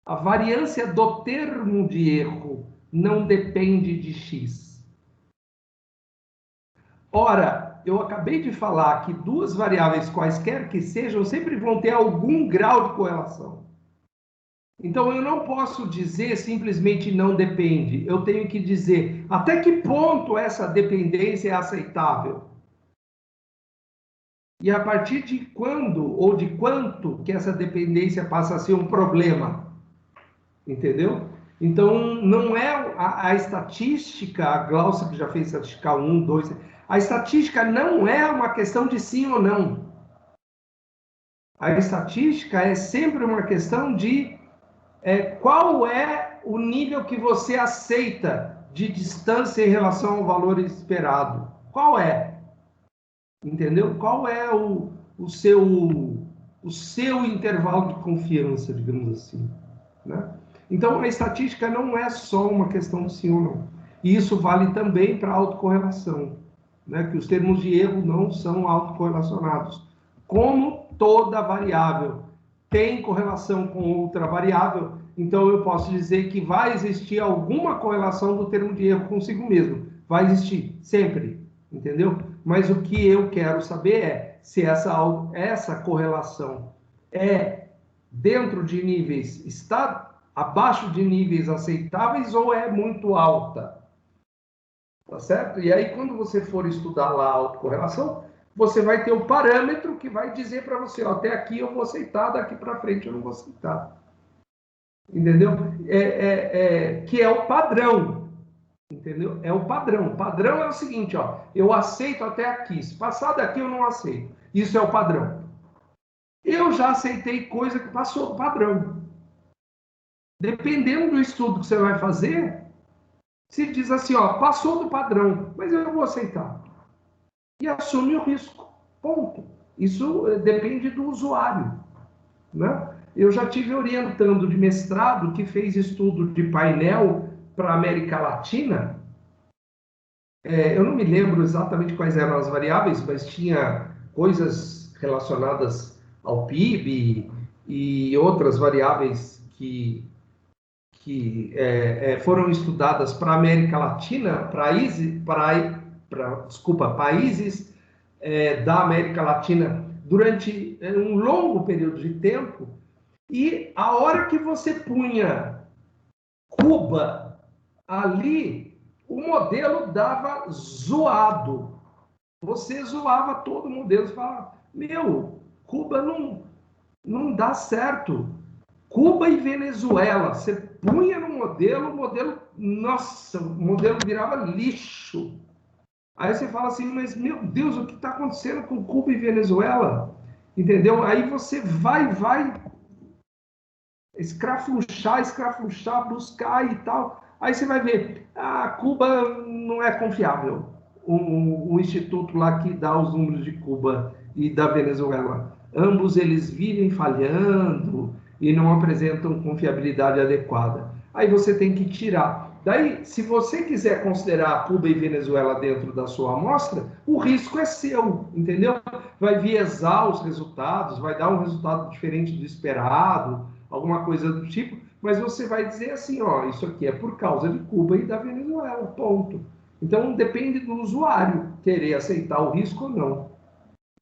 A variância do termo de erro não depende de x. Ora, eu acabei de falar que duas variáveis, quaisquer que sejam, sempre vão ter algum grau de correlação. Então, eu não posso dizer simplesmente não depende. Eu tenho que dizer até que ponto essa dependência é aceitável. E a partir de quando ou de quanto que essa dependência passa a ser um problema. Entendeu? Então, não é a estatística, a Glaucia que já fez estatística 1, 2... A estatística não é uma questão de sim ou não. A estatística é sempre uma questão de qual é o nível que você aceita de distância em relação ao valor esperado. Qual é? Entendeu? Qual é o seu intervalo de confiança, digamos assim, né? Então, a estatística não é só uma questão de sim ou não. E isso vale também para a autocorrelação, né? Que os termos de erro não são autocorrelacionados. Como toda variável tem correlação com outra variável, então eu posso dizer que vai existir alguma correlação do termo de erro consigo mesmo. Vai existir, sempre, entendeu? Mas o que eu quero saber é se essa correlação é dentro de níveis, está abaixo de níveis aceitáveis ou é muito alta. Tá certo? E aí, quando você for estudar lá a autocorrelação, você vai ter o parâmetro que vai dizer para você, ó, até aqui eu vou aceitar, daqui para frente eu não vou aceitar. Entendeu? Que é o padrão. Entendeu? É o padrão. O padrão é o seguinte, ó, eu aceito até aqui. Se passar daqui, eu não aceito. Isso é o padrão. Eu já aceitei coisa que passou do padrão. Dependendo do estudo que você vai fazer, se diz assim, ó, passou do padrão, mas eu não vou aceitar. E assume o risco. Ponto. Isso depende do usuário, né? Eu já tive orientando de mestrado que fez estudo de painel para a América Latina. Eu não me lembro exatamente quais eram as variáveis, mas tinha coisas relacionadas ao PIB e outras variáveis que foram estudadas para a América Latina, países da América Latina durante um longo período de tempo, e a hora que você punha Cuba ali, o modelo dava zoado. Você zoava todo o modelo, você falava, meu, Cuba não dá certo. Cuba e Venezuela, você punha no modelo, nossa, o modelo virava lixo. Aí você fala assim, mas meu Deus, o que está acontecendo com Cuba e Venezuela? Entendeu? Aí você vai escrafunchar, buscar e tal. Aí você vai ver, Cuba não é confiável. O instituto lá que dá os números de Cuba e da Venezuela, ambos eles vivem falhando e não apresentam confiabilidade adequada. Aí você tem que tirar. Daí, se você quiser considerar Cuba e Venezuela dentro da sua amostra, o risco é seu, entendeu? Vai viesar os resultados, vai dar um resultado diferente do esperado, alguma coisa do tipo, mas você vai dizer assim, ó, isso aqui é por causa de Cuba e da Venezuela, ponto. Então, depende do usuário querer aceitar o risco ou não.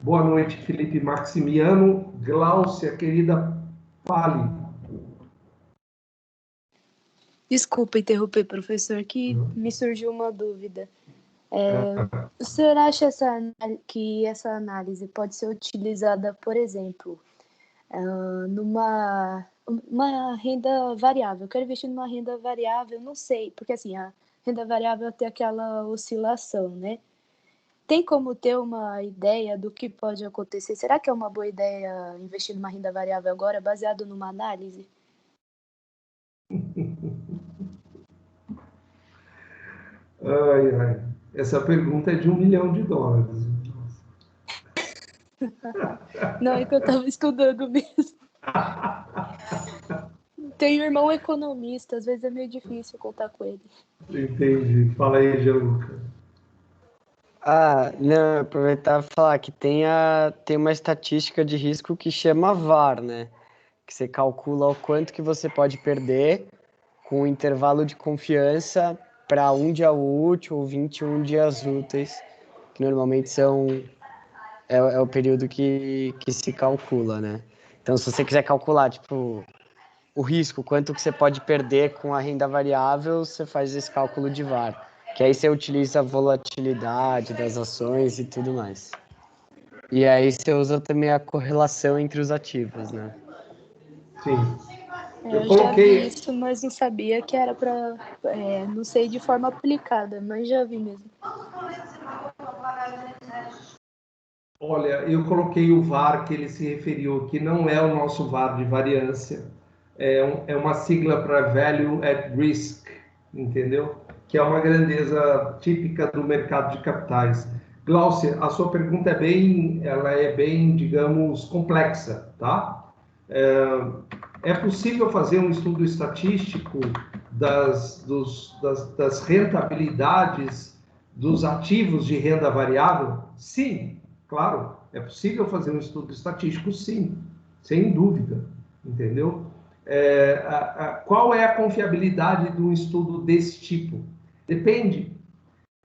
Boa noite, Felipe Maximiano. Gláucia, querida, fale. Desculpa interromper, professor, que me surgiu uma dúvida. O senhor acha que essa análise pode ser utilizada, por exemplo, numa uma renda variável? Eu quero investir numa renda variável, não sei, porque assim, a renda variável tem aquela oscilação, né? Tem como ter uma ideia do que pode acontecer? Será que é uma boa ideia investir numa renda variável agora, baseado numa análise? Ai, ai. Essa pergunta é de $1 milhão. Não, é que eu estava estudando mesmo. Tenho irmão economista, às vezes é meio difícil contar com ele. Entendi. Fala aí, Gianluca. Não, aproveitar e falar que tem uma estatística de risco que chama VaR, né? Que você calcula o quanto que você pode perder com um intervalo de confiança para 1 dia útil ou 21 dias úteis, que normalmente é o período que se calcula, né? Então, se você quiser calcular, tipo, o risco, quanto que você pode perder com a renda variável, você faz esse cálculo de VaR, que aí você utiliza a volatilidade das ações e tudo mais. E aí você usa também a correlação entre os ativos, né? Sim. Eu já vi isso, mas não sabia que era para, não sei de forma aplicada, mas já vi mesmo. Olha, eu coloquei o VaR que ele se referiu, que não é o nosso VaR de variância, é uma sigla para Value at Risk, entendeu? Que é uma grandeza típica do mercado de capitais. Gláucia, a sua pergunta ela é bem, digamos, complexa, tá? É possível fazer um estudo estatístico das rentabilidades dos ativos de renda variável? Sim, claro, é possível fazer um estudo estatístico, sim, sem dúvida, entendeu? Qual é a confiabilidade de um estudo desse tipo? Depende.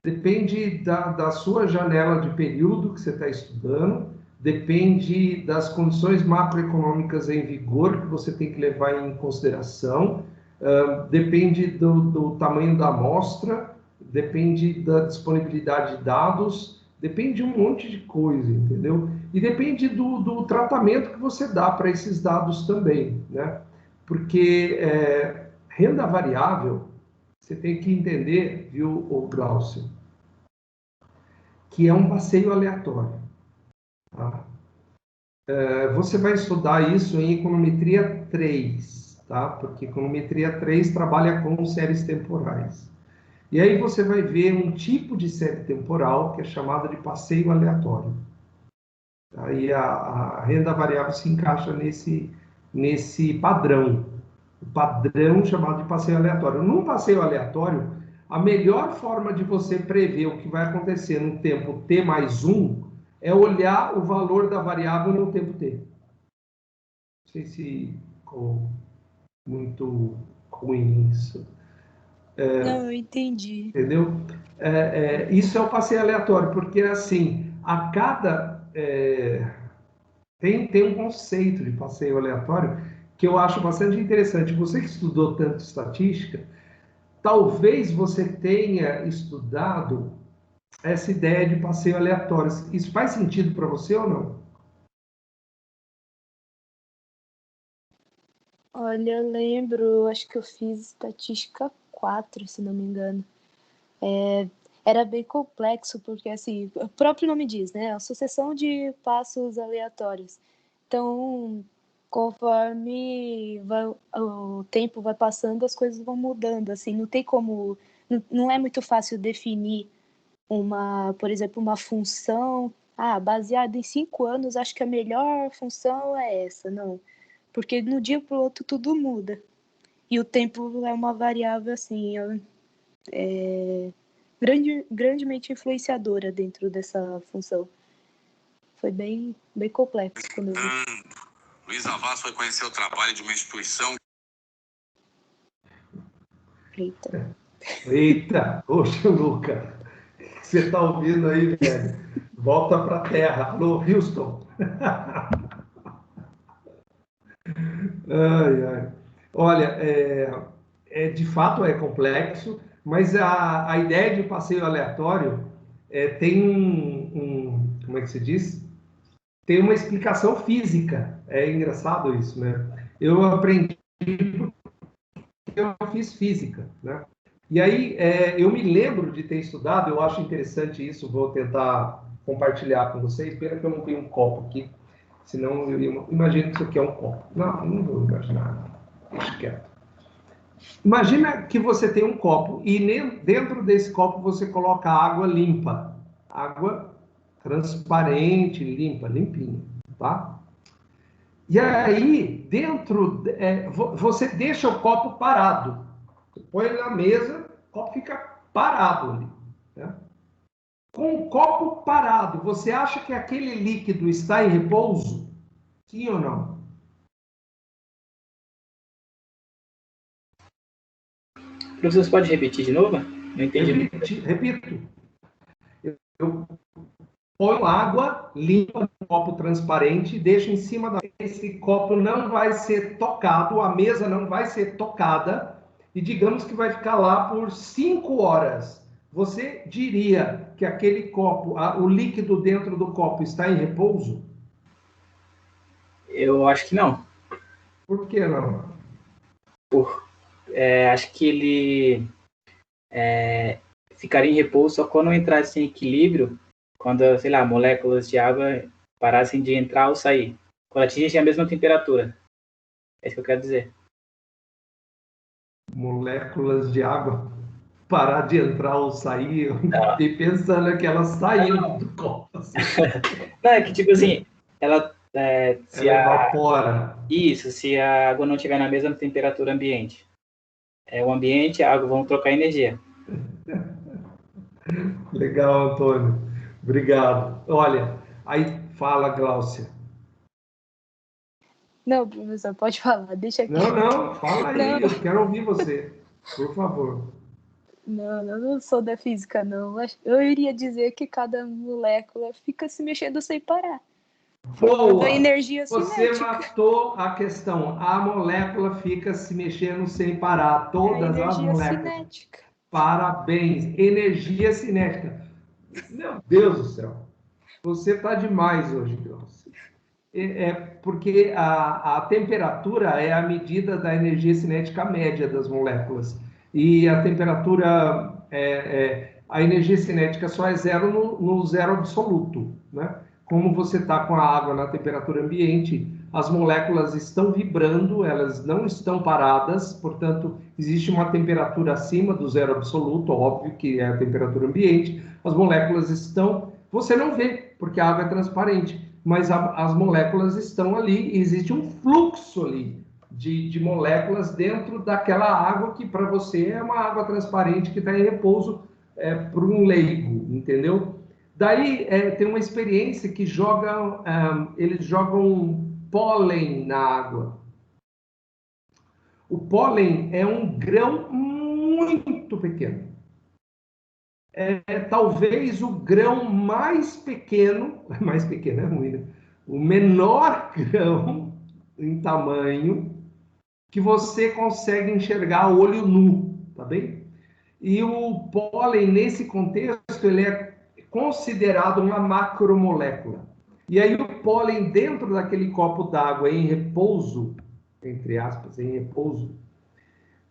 Depende da sua janela de período que você está estudando, depende das condições macroeconômicas em vigor que você tem que levar em consideração, depende do tamanho da amostra, depende da disponibilidade de dados, depende de um monte de coisa, entendeu? E depende do tratamento que você dá para esses dados também, né? Porque renda variável, você tem que entender, viu, Glaucio, que é um passeio aleatório. Tá? Você vai estudar isso em econometria 3, tá? Porque econometria 3 trabalha com séries temporais. E aí você vai ver um tipo de série temporal que é chamada de passeio aleatório. Aí a renda variável se encaixa nesse padrão. O padrão chamado de passeio aleatório. Num passeio aleatório, a melhor forma de você prever o que vai acontecer no tempo t mais 1 é olhar o valor da variável no tempo t. Não sei se ficou muito ruim isso. Não, eu entendi. Entendeu? Isso é o passeio aleatório, porque assim, a cada... tem um conceito de passeio aleatório que eu acho bastante interessante. Você que estudou tanto estatística, talvez você tenha estudado essa ideia de passeio aleatório. Isso faz sentido para você ou não? Olha, eu lembro, acho que eu fiz estatística 4, se não me engano. Era bem complexo, porque assim, o próprio nome diz, né? A sucessão de passos aleatórios. Então, conforme o tempo vai passando, as coisas vão mudando, assim, não tem como, não é muito fácil definir por exemplo, uma função, baseada em 5 anos, acho que a melhor função é essa, não, porque no dia para o outro tudo muda, e o tempo é uma variável, assim, grandemente influenciadora dentro dessa função. Foi bem complexo quando eu vi. Luiz Havas foi conhecer o trabalho de uma instituição. Eita. Eita, poxa, Luca, o que você está ouvindo aí, velho? Volta para a terra. Alô, Houston. Ai, ai. Olha, de fato é complexo, mas a ideia de passeio aleatório tem como é que se diz? Tem uma explicação física. É engraçado isso, né? Eu aprendi porque eu fiz física, né? E aí eu me lembro de ter estudado, eu acho interessante isso, vou tentar compartilhar com vocês. Pena que eu não tenho um copo aqui, senão eu imagino que isso aqui é um copo. Não, não vou imaginar. Deixa quieto. Imagina que você tem um copo e dentro desse copo você coloca água limpa, água transparente, limpa, limpinha, tá? E aí, você deixa o copo parado. Você põe ele na mesa, o copo fica parado ali, né? Com o copo parado, você acha que aquele líquido está em repouso? Sim ou não? Professor, você pode repetir de novo? Não entendi. Repito. Eu ponho água limpa no copo transparente e deixo em cima da mesa. Esse copo não vai ser tocado, a mesa não vai ser tocada, e digamos que vai ficar lá por 5 horas. Você diria que aquele copo, o líquido dentro do copo está em repouso? Eu acho que não. Por que não? Acho que ele ficaria em repouso só quando entrasse em equilíbrio, quando, sei lá, moléculas de água parassem de entrar ou sair. Quando atingissem a mesma temperatura. É isso que eu quero dizer. Moléculas de água parar de entrar ou sair, eu fiquei pensando que elas saíram do copo. Assim. Não, é que tipo assim, ela evapora. Isso, se a água não estiver na mesma temperatura ambiente. O ambiente e a água vão trocar energia. Legal, Antônio. Obrigado. Olha, aí fala, Gláucia. Não, professor, pode falar, deixa aqui. Não, fala aí, Não. eu quero ouvir você, por favor. Não, eu não sou da física, não. Eu iria dizer que cada molécula fica se mexendo sem parar. Boa! Energia Você cinética. matou a questão. A molécula fica se mexendo sem parar. Todas as moléculas. Cinética. Parabéns. Energia cinética. Meu Deus do céu. Você está demais hoje, Glaucio. Porque a temperatura é a medida da energia cinética média das moléculas. E a temperatura, a energia cinética só é zero no zero absoluto, né? Como você está com a água na temperatura ambiente, as moléculas estão vibrando, elas não estão paradas, portanto, existe uma temperatura acima do zero absoluto, óbvio que é a temperatura ambiente, as moléculas estão... Você não vê, porque a água é transparente, mas as moléculas estão ali, e existe um fluxo ali de moléculas dentro daquela água que para você é uma água transparente que está em repouso para um leigo, entendeu? Daí tem uma experiência que eles jogam pólen na água. O pólen é um grão muito pequeno. Talvez o grão mais pequeno é ruim, né? O menor grão em tamanho que você consegue enxergar a olho nu, tá bem? E o pólen, nesse contexto, ele é considerado uma macromolécula. E aí o pólen dentro daquele copo d'água em repouso, entre aspas, em repouso,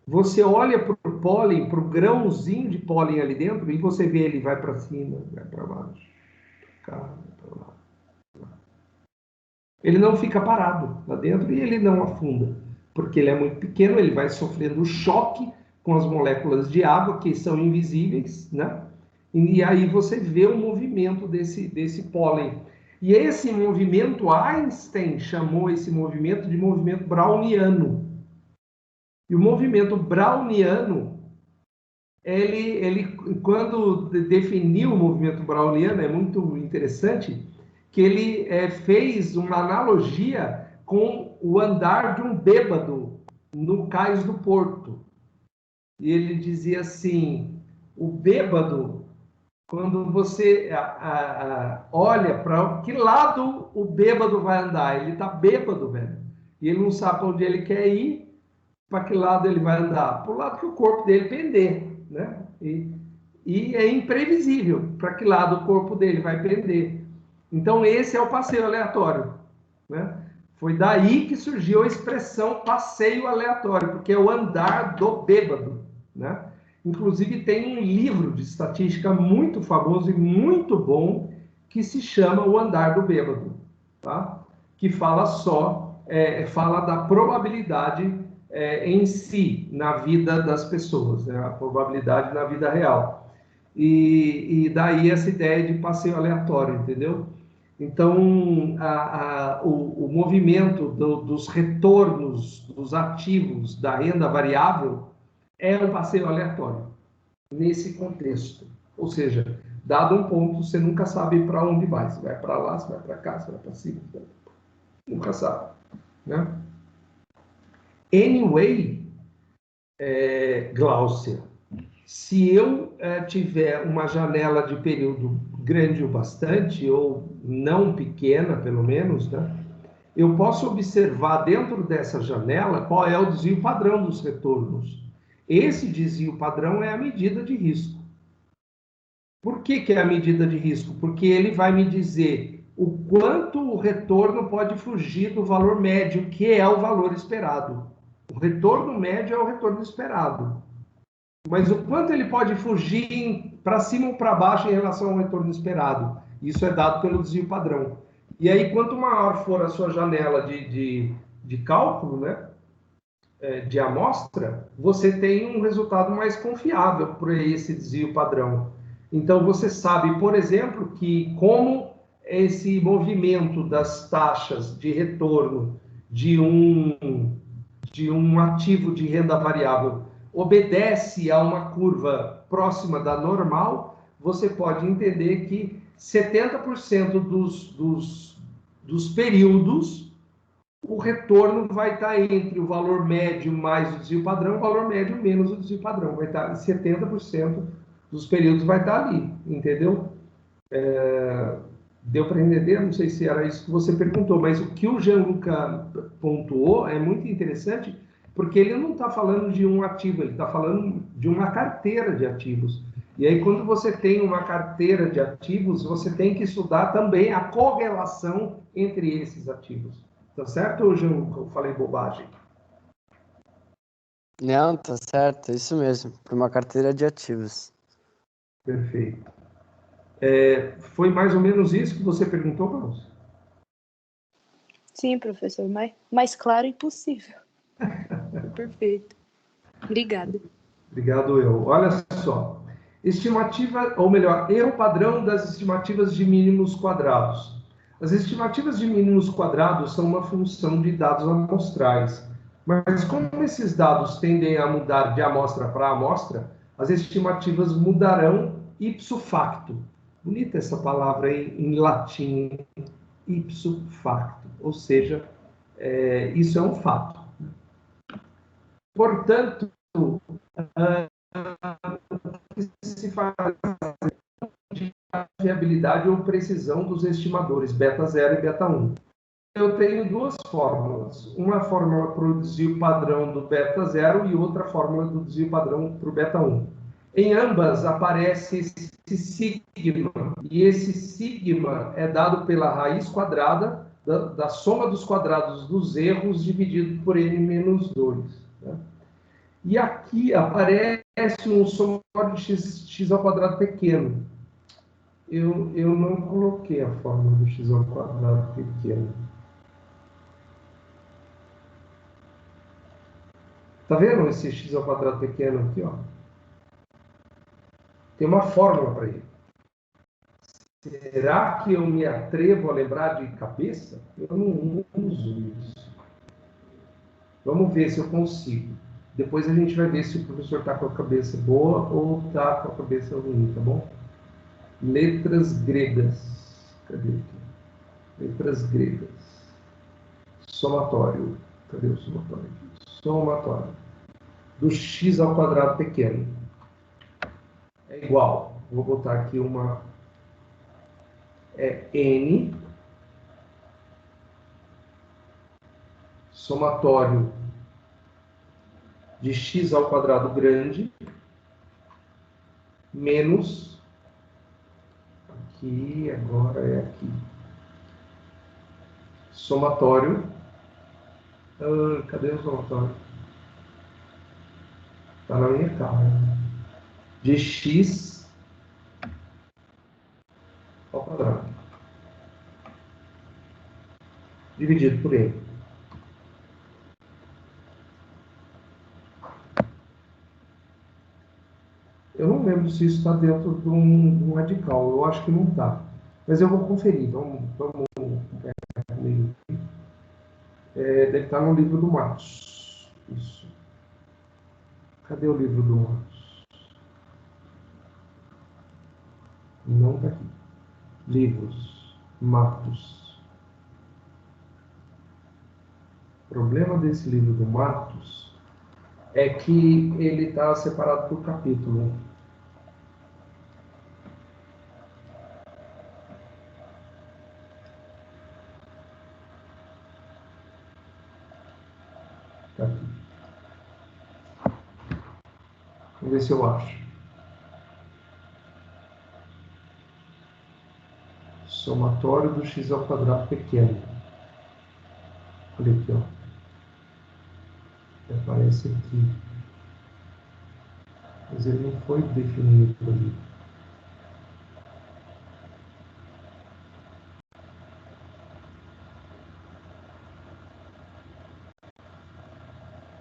você olha para o pólen, para o grãozinho de pólen ali dentro, e você vê ele vai para cima, vai para baixo, para lá. Ele não fica parado lá dentro e ele não afunda, porque ele é muito pequeno, ele vai sofrendo choque com as moléculas de água, que são invisíveis, né? E aí você vê o movimento desse pólen. E esse movimento, Einstein chamou esse movimento de movimento browniano. E o movimento browniano, ele quando definiu o movimento browniano, é muito interessante, que ele fez uma analogia com o andar de um bêbado no cais do porto. E ele dizia assim, o bêbado, quando você olha para que lado o bêbado vai andar, ele está bêbado, velho. E ele não sabe para onde ele quer ir, para que lado ele vai andar? Para o lado que o corpo dele pender, né? E é imprevisível para que lado o corpo dele vai pender. Então, esse é o passeio aleatório, né? Foi daí que surgiu a expressão passeio aleatório, porque é o andar do bêbado, né? Inclusive, tem um livro de estatística muito famoso e muito bom que se chama O Andar do Bêbado, tá? Que fala fala da probabilidade em si, na vida das pessoas, né? A probabilidade na vida real. E daí essa ideia de passeio aleatório, entendeu? Então, o movimento dos retornos dos ativos da renda variável é um passeio aleatório, nesse contexto. Ou seja, dado um ponto, você nunca sabe para onde vai. Você vai para lá, você vai para cá, você vai para cima. Nunca sabe, né? Anyway, Gláucia, se eu tiver uma janela de período grande o bastante, ou não pequena, pelo menos, né, eu posso observar dentro dessa janela qual é o desvio padrão dos retornos. Esse desvio padrão é a medida de risco. Por que é a medida de risco? Porque ele vai me dizer o quanto o retorno pode fugir do valor médio, que é o valor esperado. O retorno médio é o retorno esperado. Mas o quanto ele pode fugir para cima ou para baixo em relação ao retorno esperado. Isso é dado pelo desvio padrão. E aí, quanto maior for a sua janela de cálculo, né, de amostra, você tem um resultado mais confiável por esse desvio padrão. Então, você sabe, por exemplo, que como esse movimento das taxas de retorno de um ativo de renda variável obedece a uma curva próxima da normal, você pode entender que 70% dos períodos, o retorno vai estar entre o valor médio mais o desvio padrão, o valor médio menos o desvio padrão. Vai estar 70% dos períodos vai estar ali, entendeu? Deu para entender? Não sei se era isso que você perguntou, mas o que o Gianluca pontuou é muito interessante, porque ele não está falando de um ativo, ele está falando de uma carteira de ativos. E aí, quando você tem uma carteira de ativos, você tem que estudar também a correlação entre esses ativos. Tá certo, Gianluca? Eu falei bobagem. Não, tá certo, isso mesmo, para uma carteira de ativos. Perfeito. Foi mais ou menos isso que você perguntou, Carlos? Sim, professor, mais claro impossível. Perfeito. Obrigada. Obrigado, eu. Olha só. Estimativa, ou melhor, erro padrão das estimativas de mínimos quadrados. As estimativas de mínimos quadrados são uma função de dados amostrais. Mas como esses dados tendem a mudar de amostra para amostra, as estimativas mudarão ipso facto. Bonita essa palavra em latim, ipso facto. Ou seja, isso é um fato. Portanto, se faz de viabilidade ou precisão dos estimadores beta 0 e beta 1. Eu tenho duas fórmulas. Uma fórmula para o desvio padrão do beta 0 e outra fórmula do desvio padrão para o beta 1. Em ambas aparece esse sigma, e esse sigma é dado pela raiz quadrada da soma dos quadrados dos erros dividido por n menos 2. Né? E aqui aparece um somatório de x ao quadrado pequeno. Eu não coloquei a fórmula do x ao quadrado pequeno. Tá vendo esse x ao quadrado pequeno aqui, ó? Tem uma fórmula para ele. Será que eu me atrevo a lembrar de cabeça? Eu não uso isso. Vamos ver se eu consigo. Depois a gente vai ver se o professor está com a cabeça boa ou está com a cabeça ruim, tá bom? Letras gregas. Cadê aqui? Letras gregas. Somatório. Cadê o somatório? Somatório. do x ao quadrado pequeno. É igual. Vou botar aqui uma... É n somatório de x ao quadrado grande menos... Aqui, agora é aqui. Somatório. Cadê o somatório? Está na minha cara. De x ao quadrado. Dividido por n. Eu não lembro se isso está dentro de um radical. Eu acho que não está. Mas eu vou conferir. Vamos comigo. Deve estar no livro do Matos. Isso. Cadê o livro do Matos? Não está aqui. Livros. Matos. O problema desse livro do Matos é que ele está separado por capítulo. Tá aqui. Vamos ver se eu acho. Somatório do x ao quadrado pequeno. Olha aqui, ó. Aparece aqui. Mas ele não foi definido ali.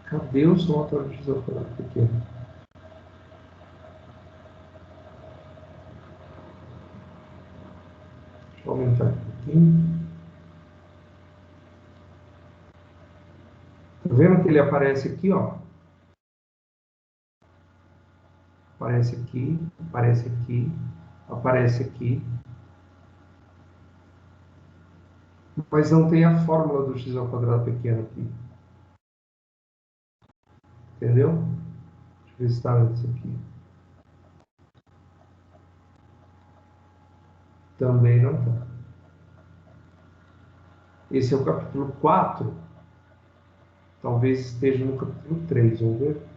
Cadê o somatório do x ao quadrado pequeno? Deixa eu aumentar aqui um pouquinho. Tá vendo que ele aparece aqui, ó? Aparece aqui, aparece aqui, aparece aqui. Mas não tem a fórmula do x ao quadrado pequeno aqui. Entendeu? Deixa eu ver se está antes aqui. Também não está. Esse é o capítulo 4. Talvez esteja no capítulo 3, vamos ver?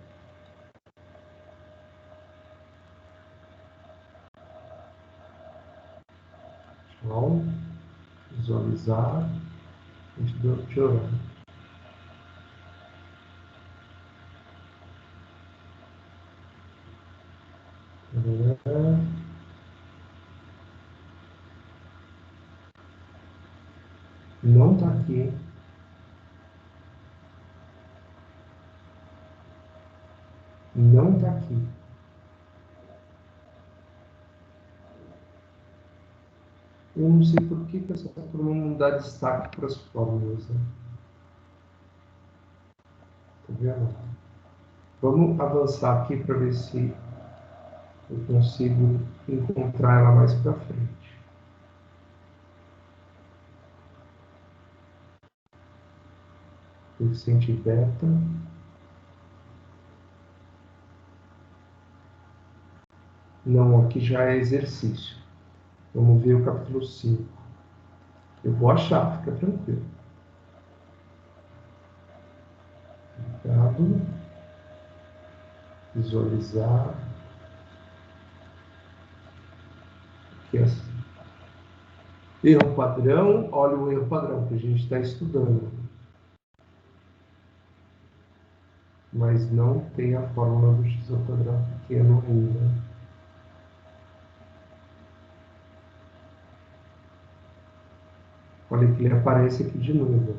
Então, visualizar, a gente deu teorema. Não está aqui, hein? Não está aqui. Eu não sei por que essa turma não dá destaque para as fórmulas, né? Tá vendo? Vamos avançar aqui para ver se eu consigo encontrar ela mais para frente. Coeficiente beta. Não, aqui já é exercício. Vamos ver o capítulo 5. Eu vou achar, fica tranquilo. Obrigado. Visualizar. Aqui é erro padrão. Olha o erro padrão que a gente está estudando. Mas não tem a fórmula do x ao quadrado pequeno ainda. Olha que ele aparece aqui de novo.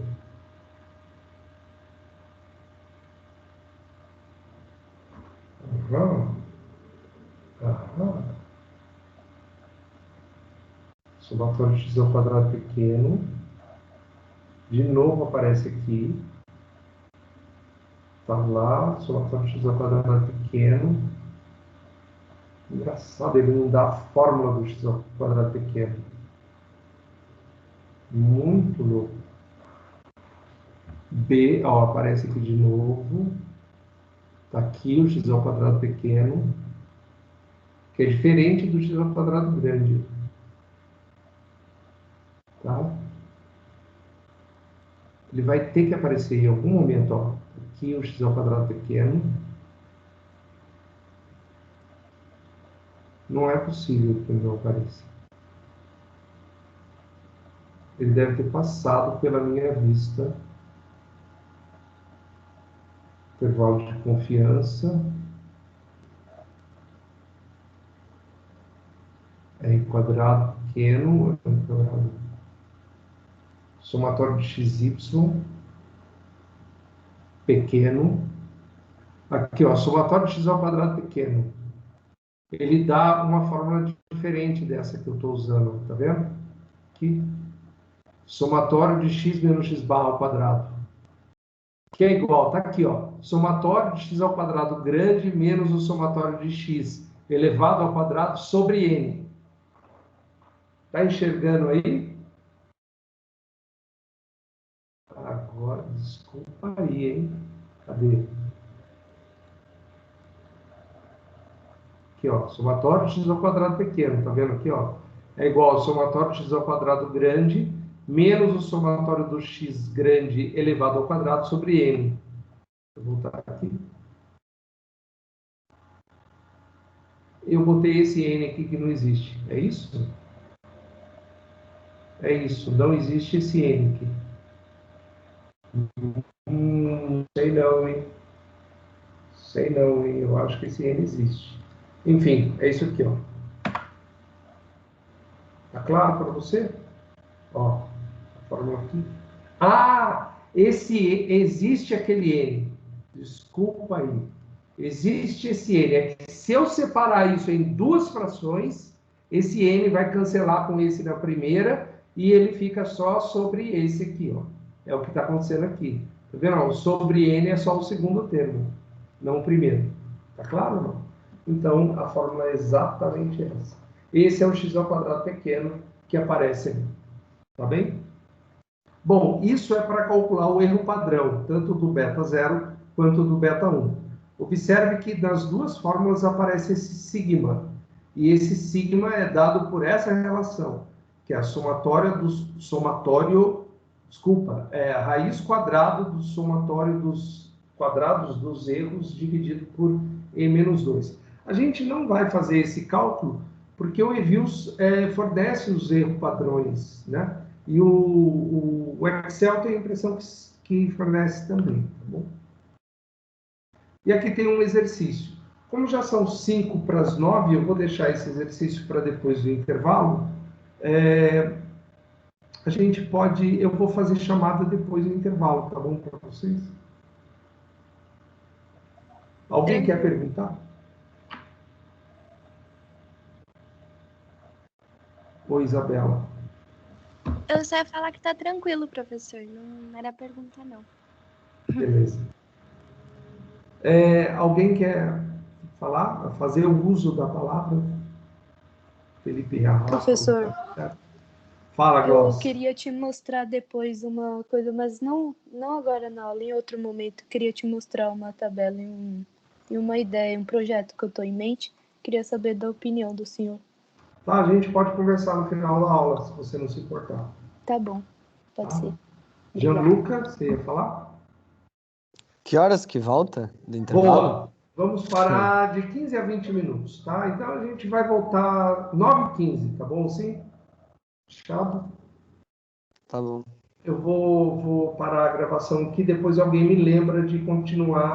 Somatório de x ao quadrado pequeno. De novo aparece aqui. Está lá, somatório de x ao quadrado pequeno. Engraçado, ele não dá a fórmula do x ao quadrado pequeno. Muito louco. B, ó, aparece aqui de novo. Está aqui o x ao quadrado pequeno, que é diferente do x ao quadrado grande. Tá? Ele vai ter que aparecer em algum momento, ó. Aqui o x ao quadrado pequeno. Não é possível que ele não apareça. Ele deve ter passado pela minha vista. Intervalo de confiança. R quadrado pequeno. Somatório de xy pequeno. Aqui, ó, somatório de x ao quadrado pequeno. Ele dá uma fórmula diferente dessa que eu estou usando, tá vendo? Aqui. Somatório de x menos x barra ao quadrado. Que é igual, tá aqui, ó. Somatório de x ao quadrado grande menos o somatório de x elevado ao quadrado sobre n. Tá enxergando aí? Agora, desculpa aí, hein? Cadê? Aqui, ó. Somatório de x ao quadrado pequeno, tá vendo aqui, ó? É igual ao somatório de x ao quadrado grande menos o somatório do x grande elevado ao quadrado sobre n. Vou voltar aqui. Eu botei esse n aqui que não existe. É isso? É isso. Não existe esse n aqui. Sei não, hein? Sei não, hein? Eu acho que esse n existe. Enfim, é isso aqui, ó. Tá claro para você? Ó, a fórmula aqui. Ah, existe aquele n. Desculpa aí. Existe esse n. É que se eu separar isso em duas frações, esse n vai cancelar com esse na primeira e ele fica só sobre esse aqui, ó. É o que está acontecendo aqui. Tá vendo? O sobre n é só o segundo termo, não o primeiro. Tá claro ou não? Então, a fórmula é exatamente essa. Esse é o x ao quadrado pequeno que aparece ali. Tá bem? Bom, isso é para calcular o erro padrão, tanto do beta 0 quanto do beta 1. Observe que nas duas fórmulas aparece esse sigma. E esse sigma é dado por essa relação, que é a a raiz quadrada do somatório dos quadrados dos erros dividido por e-2. A gente não vai fazer esse cálculo porque o EVIUS fornece os erros padrões, né? E o Excel tem a impressão que fornece também, tá bom? E aqui tem um exercício. Como já são 5 para as 9, eu vou deixar esse exercício para depois do intervalo. A gente pode... Eu vou fazer chamada depois do intervalo, tá bom para vocês? Alguém quer perguntar? Oi, Isabela. Eu só ia falar que tá tranquilo, professor. Não era pergunta, não. Beleza. Alguém quer falar? Fazer o uso da palavra? Felipe Arrasto. Professor, fala, eu Glaucio. queria te mostrar depois uma coisa, mas não agora na aula, em outro momento. Queria te mostrar uma tabela e uma ideia, um projeto que eu estou em mente. Queria saber da opinião do senhor. Tá, a gente pode conversar no final da aula, se você não se importar. Tá bom, pode ser. Gianluca, você ia falar? Que horas que volta do intervalo? Boa. Vamos parar de 15 a 20 minutos, tá? Então a gente vai voltar 9h15, tá bom assim? Fechado? Tá bom. Eu vou parar a gravação aqui, depois alguém me lembra de continuar